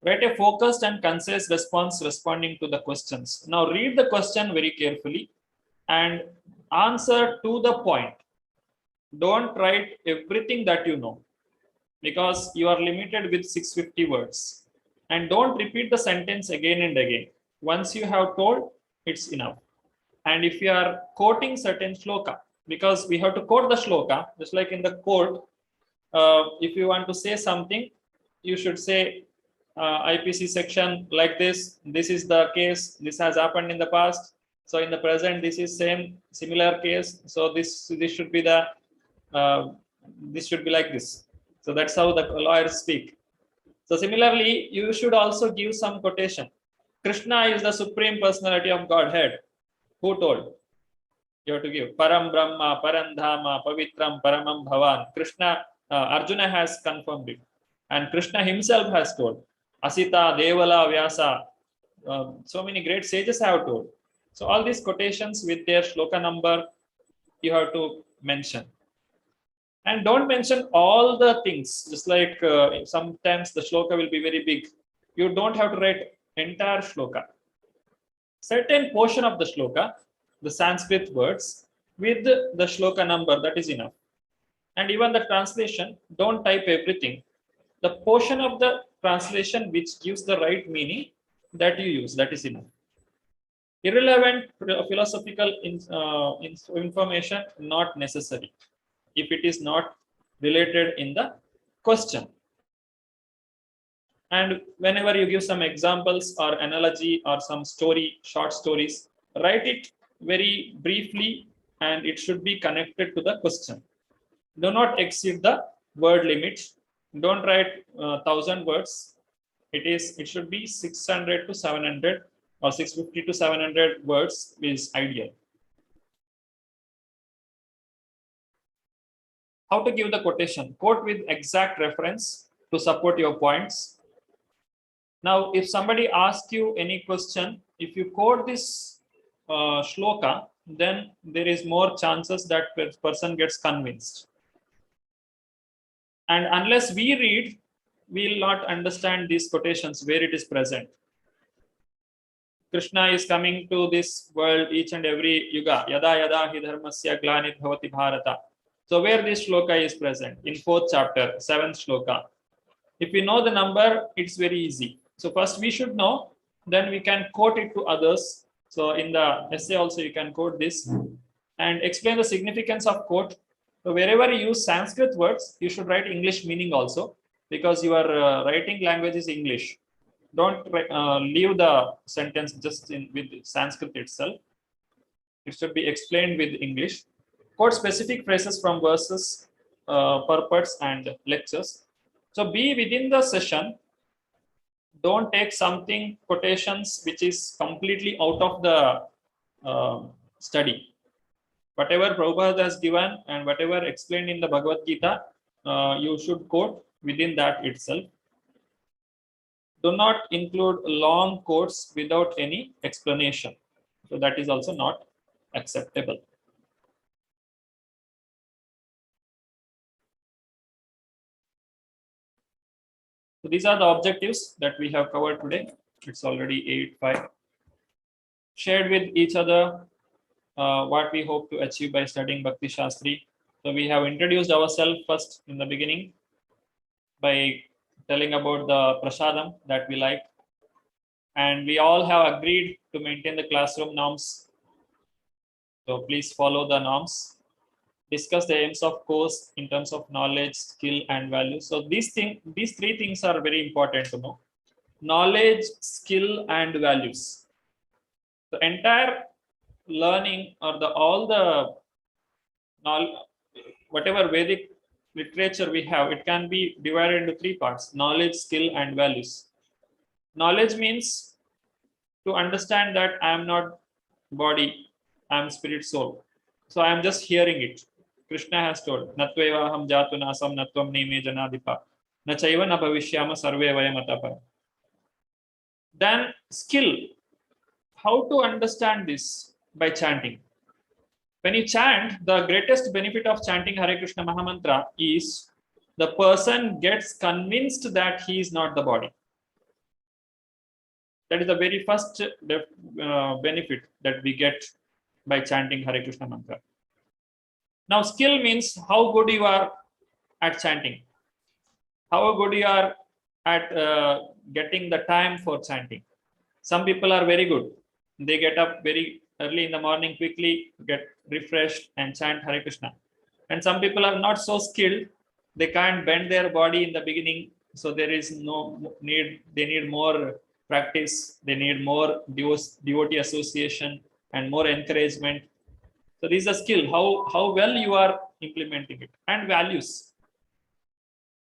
Write a focused and concise response responding to the questions. Now read the question very carefully and answer to the point. Don't write everything that you know, because you are limited with 650 words. And don't repeat the sentence again and again. Once you have told, it's enough. And if you are quoting certain shloka, because we have to quote the shloka, just like in the court, if you want to say something, you should say IPC section like this. This is the case. This has happened in the past. So in the present, this is similar case. So this should be the this should be like this. So that's how the lawyers speak. So similarly, you should also give some quotation. Krishna is the supreme personality of Godhead. Who told? You have to give Param Brahma, Parandhama, Pavitram, Paramam Bhavan. Krishna, Arjuna has confirmed it. And Krishna himself has told. Asita, Devala, Vyasa. So many great sages have told. So all these quotations with their shloka number, you have to mention. And don't mention all the things. Just like sometimes the shloka will be very big. You don't have to write entire shloka. Certain portion of the shloka, the Sanskrit words, with the shloka number, that is enough. And even the translation, don't type everything. The portion of the translation which gives the right meaning, that you use, that is enough. Irrelevant philosophical information, not necessary if it is not related in the question. And whenever you give some examples or analogy or some story, short stories, write it very briefly and it should be connected to the question. Do not exceed the word limit. Don't write 1,000 words. It should be 600 to 700 or 650 to 700 words is ideal. How to give the quotation? Quote with exact reference to support your points. Now, if somebody asks you any question, if you quote this shloka, then there is more chances that person gets convinced. And unless we read, we will not understand these quotations where it is present. Krishna is coming to this world each and every yuga. Yada yada hi dharmasya glanit bhavati bharata. So where this shloka is present? In 4th chapter, 7th shloka. If we know the number, it's very easy. So first we should know, then we can quote it to others. So in the essay also you can quote this and explain the significance of quote. So wherever you use Sanskrit words, you should write English meaning also, because your writing language is English. Don't leave the sentence just with Sanskrit itself. It should be explained with English. Quote specific phrases from verses purports and lectures. So be within the session. Don't take something quotations which is completely out of the study. Whatever Prabhupada has given and whatever explained in the Bhagavad-Gita, you should quote within that itself. Do not include long quotes without any explanation. So that is also not acceptable. So these are the objectives that we have covered today. It's already 8:05. Shared with each other what we hope to achieve by studying Bhakti Shastri. So we have introduced ourselves first in the beginning by telling about the prasadam that we like. And we all have agreed to maintain the classroom norms. So please follow the norms. Discuss the aims of course in terms of knowledge, skill, and value. So these three things are very important to know: knowledge, skill, and values. The entire learning or whatever Vedic literature we have, it can be divided into three parts: knowledge, skill, and values. Knowledge means to understand that I am not body, I am spirit, soul. So I am just hearing it. Krishna has told, Natvevaham jatu nasam natvam nime janadipa nachaiva na bhavishyama sarve vayamatapa. Then skill. How to understand this? By chanting. When you chant, the greatest benefit of chanting Hare Krishna Mahamantra is the person gets convinced that he is not the body. That is the very first benefit that we get by chanting Hare Krishna mantra. Now, skill means how good you are at chanting, how good you are at getting the time for chanting. Some people are very good. They get up very early in the morning, quickly get refreshed and chant Hare Krishna. And some people are not so skilled. They can't bend their body in the beginning. So there is no need. They need more practice. They need more devotee association and more encouragement. So this is a skill, how well you are implementing it. And values.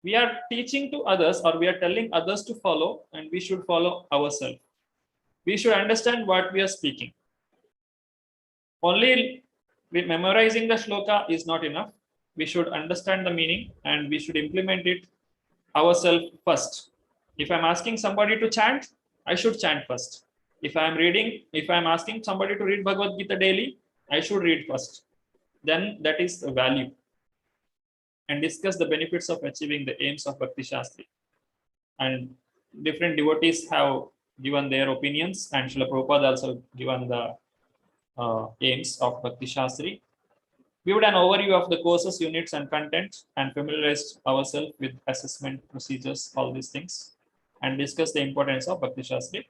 We are teaching to others, or we are telling others to follow, and we should follow ourselves. We should understand what we are speaking. Only memorizing the shloka is not enough. We should understand the meaning and we should implement it ourselves first. If I'm asking somebody to chant, I should chant first. If I'm asking somebody to read Bhagavad-Gita daily, I should read first. Then that is the value. And discuss the benefits of achieving the aims of Bhakti Shastri. And different devotees have given their opinions, and Srila Prabhupada also given the aims of Bhakti Shastri. We would an overview of the courses, units, and content, and familiarized ourselves with assessment procedures, all these things, and discuss the importance of Bhakti Shastri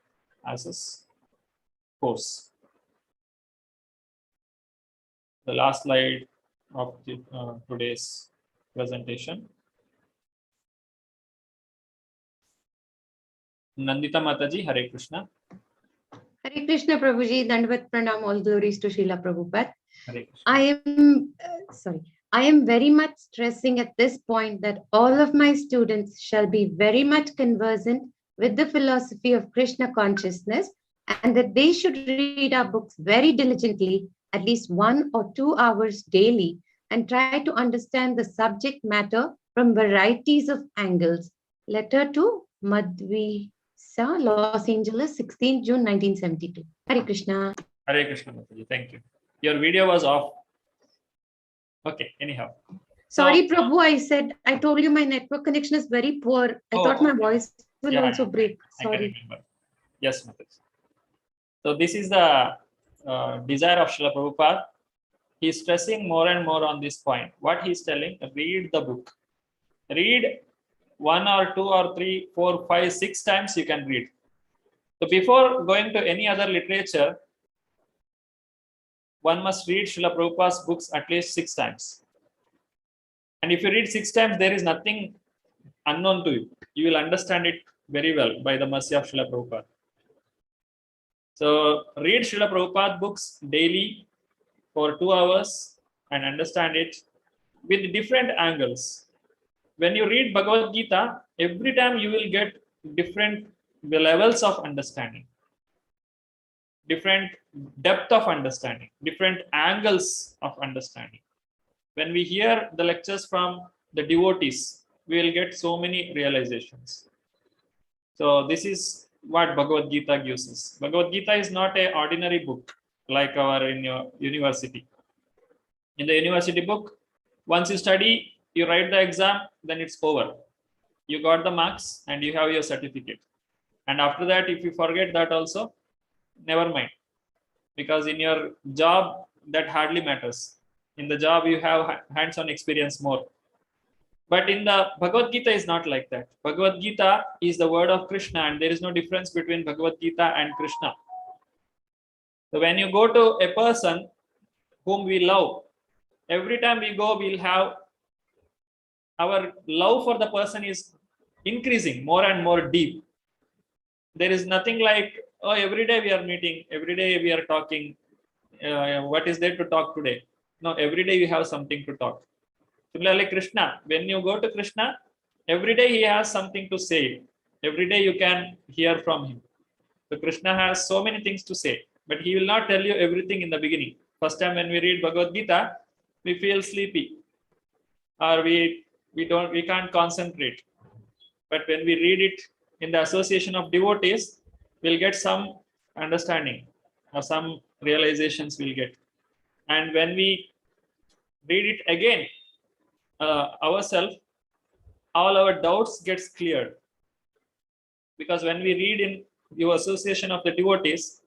as a course. The last slide of today's presentation. Nandita Mataji, Hare Krishna. Hare Krishna Prabhuji, Dandavat Pranam, all glories to Srila Prabhupada. Hare Krishna. I am very much stressing at this point that all of my students shall be very much conversant with the philosophy of Krishna consciousness, and that they should read our books very diligently, at least 1 or 2 hours daily, and try to understand the subject matter from varieties of angles. Letter to Madhvisa, Los Angeles, 16 June 1972. Hare Krishna. Hare Krishna, Mataji. Thank you. Your video was off. Okay, anyhow. Sorry, Prabhu, I told you my network connection is very poor. I thought my voice will also break. Sorry. I can remember. Yes, Mataji. So this is the desire of Srila Prabhupada. He is stressing more and more on this point. What he is telling, read the book. Read 1 or 2 or 3, 4, 5, 6 times you can read. So before going to any other literature, one must read Srila Prabhupada's books at least 6 times. And if you read 6 times, there is nothing unknown to you. You will understand it very well by the mercy of Srila Prabhupada. So read Srila Prabhupada books daily for 2 hours and understand it. with different angles. When you read Bhagavad-Gita, every time you will get different levels of understanding, different depth of understanding, different angles of understanding. When we hear the lectures from the devotees, we will get so many realizations. So this is what Bhagavad-Gita gives us. Bhagavad-Gita is not an ordinary book like our in your university. In the university book, once you study, you write the exam, then it's over. You got the marks and you have your certificate. And after that, if you forget that also, never mind. Because in your job, that hardly matters. In the job, you have hands-on experience more. But in the Bhagavad-Gita is not like that. Bhagavad-Gita is the word of Krishna, and there is no difference between Bhagavad-Gita and Krishna. So when you go to a person whom we love, every time we go, we'll have our love for the person is increasing more and more deep. There is nothing like, oh, every day we are meeting, every day we are talking. What is there to talk today? No, every day you have something to talk. Similarly, Krishna, when you go to Krishna, every day he has something to say. Every day you can hear from him. So Krishna has so many things to say, but he will not tell you everything in the beginning. First time when we read Bhagavad-Gita, we feel sleepy, or we can't concentrate. But when we read it in the association of devotees, we'll get some understanding or some realizations we'll get. And when we read it again ourselves, all our doubts gets cleared. Because when we read in your association of the devotees,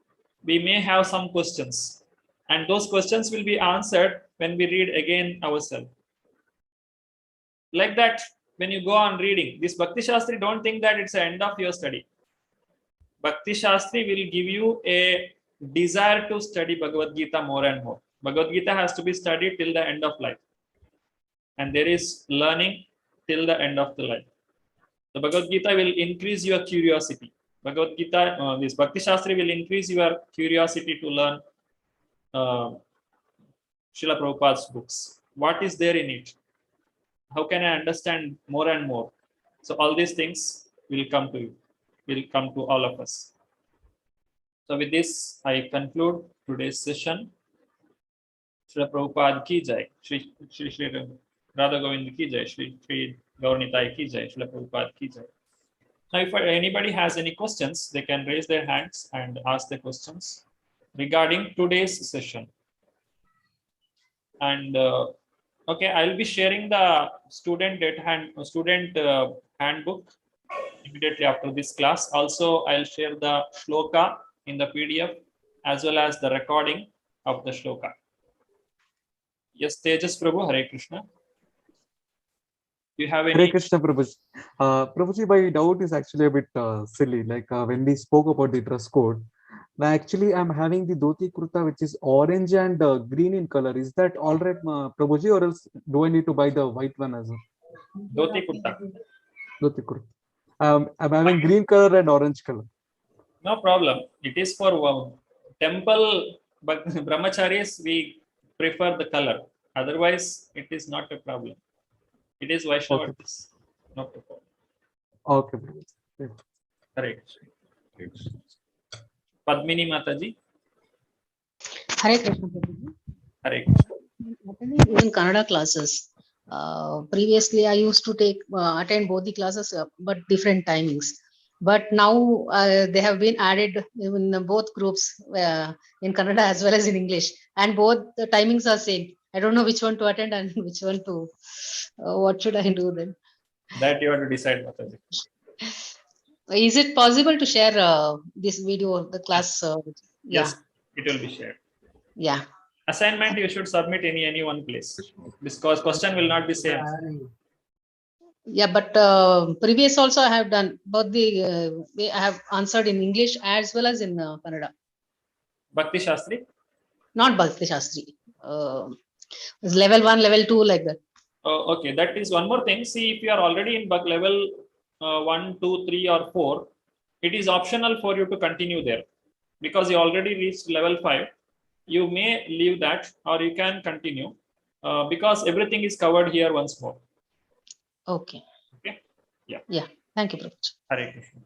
we may have some questions. And those questions will be answered when we read again ourselves. Like that, when you go on reading, this Bhakti Shastri, don't think that it's the end of your study. Bhakti Shastri will give you a desire to study Bhagavad-Gita more and more. Bhagavad-Gita has to be studied till the end of life. And there is learning till the end of the life. The Bhagavad-Gita will increase your curiosity. Bhagavad-Gita, this Bhakti Shastri will increase your curiosity to learn Srila Prabhupada's books. What is there in it? How can I understand more and more? So all these things will come to you, will come to all of us. So with this, I conclude today's session. Srila Prabhupada ki jai, Shri Radha Govind ki jai, Shri Gaurnitai ki jai, Srila Prabhupada ki jai. Now, if anybody has any questions, they can raise their hands and ask the questions regarding today's session. And okay, I'll be sharing the student handbook immediately after this class. Also, I'll share the shloka in the PDF as well as the recording of the shloka. Yes, Tejas Prabhu, Hare Krishna. You have any? Hare Krishna, Prabhuji. Prabhuji, my doubt is actually a bit silly. Like when we spoke about the dress code, now actually I'm having the dhoti kurta which is orange and green in color. Is that all right, Prabhuji, or else do I need to buy the white one as well? Dhoti kurta. Dhoti kurta. I'm having green color and orange color. No problem. It is for temple, but brahmacharis, we prefer the color. Otherwise, it is not a problem. It is Vaishnava. Okay. Not a problem. Okay. Correct. Padmini Mataji. Hare Krishna. Hare Krishna. Even Kannada classes. Previously, I used to attend both the classes, but different timings. But now they have been added in both groups in Kannada as well as in English, and both the timings are same. I don't know which one to attend and which one to. What should I do then? That you have to decide, Mataji. Is it possible to share this video of the class? Yes, it will be shared. Yeah. Assignment you should submit any one place, because question will not be same. Yeah, but previous also I have done both the I have answered in English as well as in Kannada. Bhakti Shastri? Not Bhakti Shastri. Level 1, level 2, like that. Oh, okay, that is one more thing. See, if you are already in level 1, 2, 3 or 4, it is optional for you to continue there, because you already reached level 5. You may leave that or you can continue. because everything is covered here once more. Okay. Okay. Yeah. Yeah. Thank you, Prabhuji. Hare Krishna.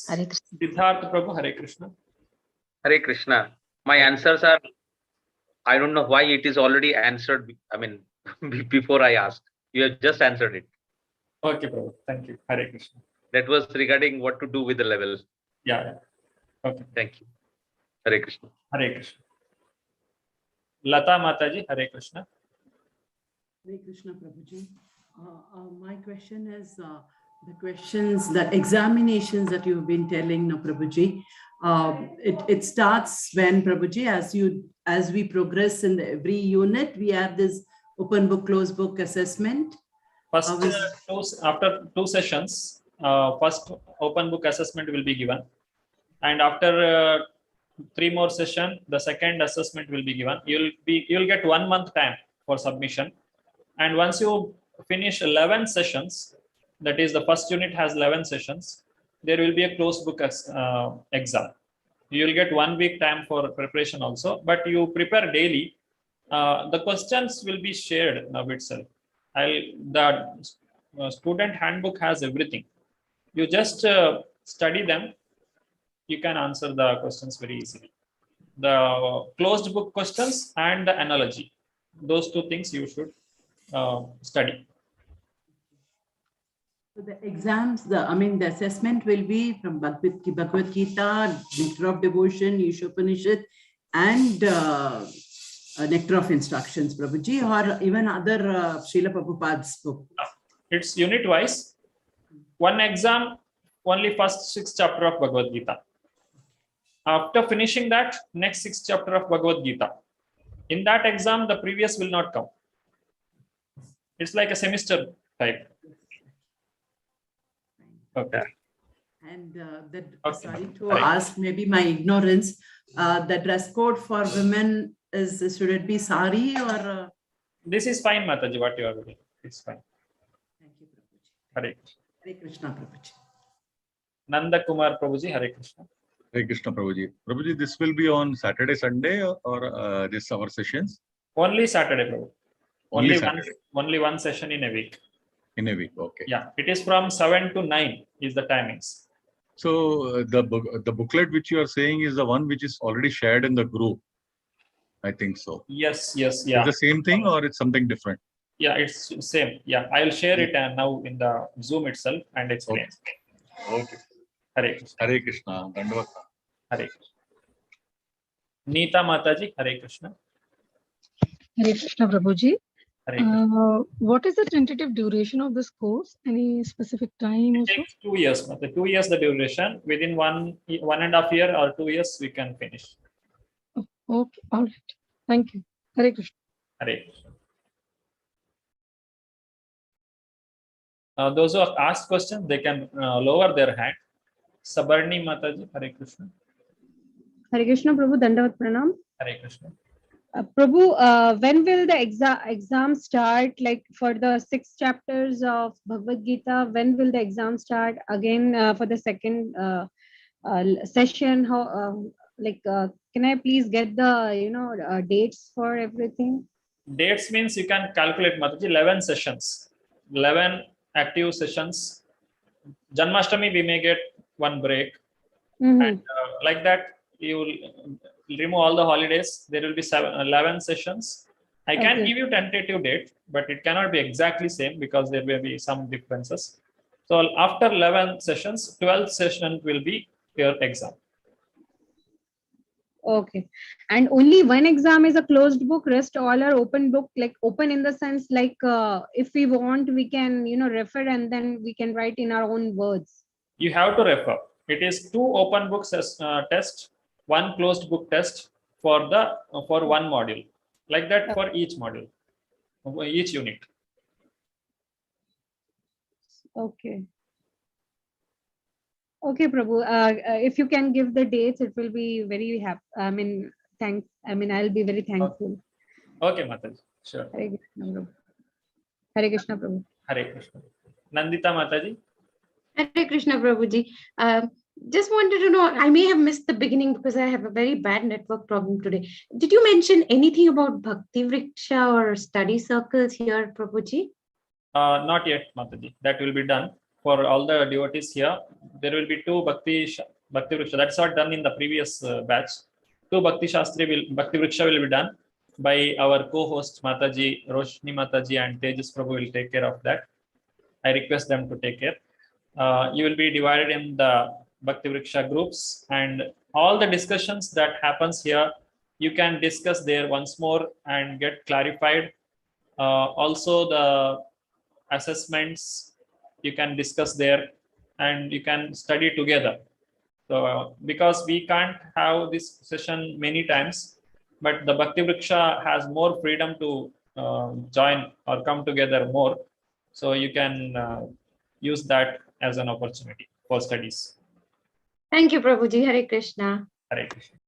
Hare Krishna. Siddharth Prabhu, Hare Krishna. Hare Krishna. My answers are, I don't know why it is already answered. I mean, before I asked, you have just answered it. Okay, Prabhu. Thank you. Hare Krishna. That was regarding what to do with the level. Yeah. Okay. Thank you. Hare Krishna. Hare Krishna. Lata Mataji, Hare Krishna. Hare Krishna, Prabhuji. My question is the questions, the examinations that you've been telling now, Prabhuji. It starts when, Prabhuji, as we progress in every unit, we have this open book, closed book assessment. First, after 2 sessions, first open book assessment will be given, and after 3 more sessions, the second assessment will be given. You'll get 1 month time for submission, and once you finish 11 sessions, that is the first unit has 11 sessions, there will be a closed book exam. You will get 1 week time for preparation also, but you prepare daily. The questions will be shared now itself. The student handbook has everything. You just study them. You can answer the questions very easily. The closed book questions and the analogy, those 2 things you should study. So the exams, the assessment will be from Bhagavad-Gita, Nectar of Devotion, Ishopanishad, and Nectar of Instructions, Prabhuji, or even other Srila Prabhupada's book? It's unit wise. 1 exam, only first 6 chapter of Bhagavad-Gita. After finishing that, next 6 chapter of Bhagavad-Gita. In that exam, the previous will not come. It's like a semester type. Okay. And sorry to ask, maybe my ignorance, the dress code for women should it be sari or? This is fine, Mataji, what you are doing. It's fine. Thank you, Prabhuji. Hare Krishna, Prabhuji. Nanda Kumar Prabhuji, Hare Krishna. Hare Krishna, Prabhuji. Prabhuji, this will be on Saturday, Sunday, or this our sessions? Only Saturday, Prabhu. Only Saturday. Only 1 session in a week. In a week, okay. Yeah, it is from 7 to 9 is the timings. So the booklet which you are saying is the one which is already shared in the group. I think so. Yes, yeah. Is the same thing or it's something different? Yeah, it's same. Yeah, I'll share it now in the Zoom itself and explain. Okay. Hare Krishna. Hare Krishna. Dandavata. Hare Krishna. Neeta Mataji, Hare Krishna. Hare Krishna, Prabhuji. What is the tentative duration of this course? Any specific time? It takes 2 years. 2 years the duration. Within 1.5 years or 2 years we can finish. Okay, all right. Thank you. Hare Krishna. Hare Krishna. Those who have asked questions, they can lower their hand. Sabarni Mataji, Hare Krishna. Hare Krishna, Prabhu. Dandavat Pranam. Hare Krishna. Prabhu, when will the exam start? Like for the 6 chapters of Bhagavad-Gita, when will the exam start? Again, for the second session, can I please get the dates for everything? Dates means you can calculate, Mataji, 11 sessions, 11 active sessions. Janmashtami we may get 1 break, and like that you will remove all the holidays. There will be 11 sessions. I can give you tentative date, but it cannot be exactly same because there will be some differences. So after 11 sessions, 12th session will be your exam. Okay. And only 1 exam is a closed book, rest all are open book, like open in the sense like if we want, we can, refer and then we can write in our own words. You have to refer. It is 2 open books test, 1 closed book test for 1 module. Like that for each module, each unit. Okay. Okay, Prabhu. If you can give the dates, it will be very happy. Thanks. I'll be very thankful. Okay, Mataji. Sure. Hare Krishna, Prabhu. Hare Krishna, Prabhu. Hare Krishna. Nandita Mataji. Hare Krishna, Prabhuji. just wanted to know, I may have missed the beginning because I have a very bad network problem today. Did you mention anything about Bhakti Vriksha or study circles here, Prabhuji? Not yet, Mataji. That will be done for all the devotees here. There will be two Bhakti Vriksha. That's not done in the previous batch. Two Bhakti Vriksha will be done by our co-host Mataji, Roshni Mataji, and Tejas Prabhu will take care of that. I request them to take care. You will be divided in the Bhakti Vriksha groups, and all the discussions that happens here, you can discuss there once more and get clarified. Also, the assessments you can discuss there, and you can study together. So, because we can't have this session many times, but the Bhakti Vriksha has more freedom to join or come together more. So you can use that as an opportunity for studies. Thank you, Prabhuji. Hare Krishna. Hare Krishna.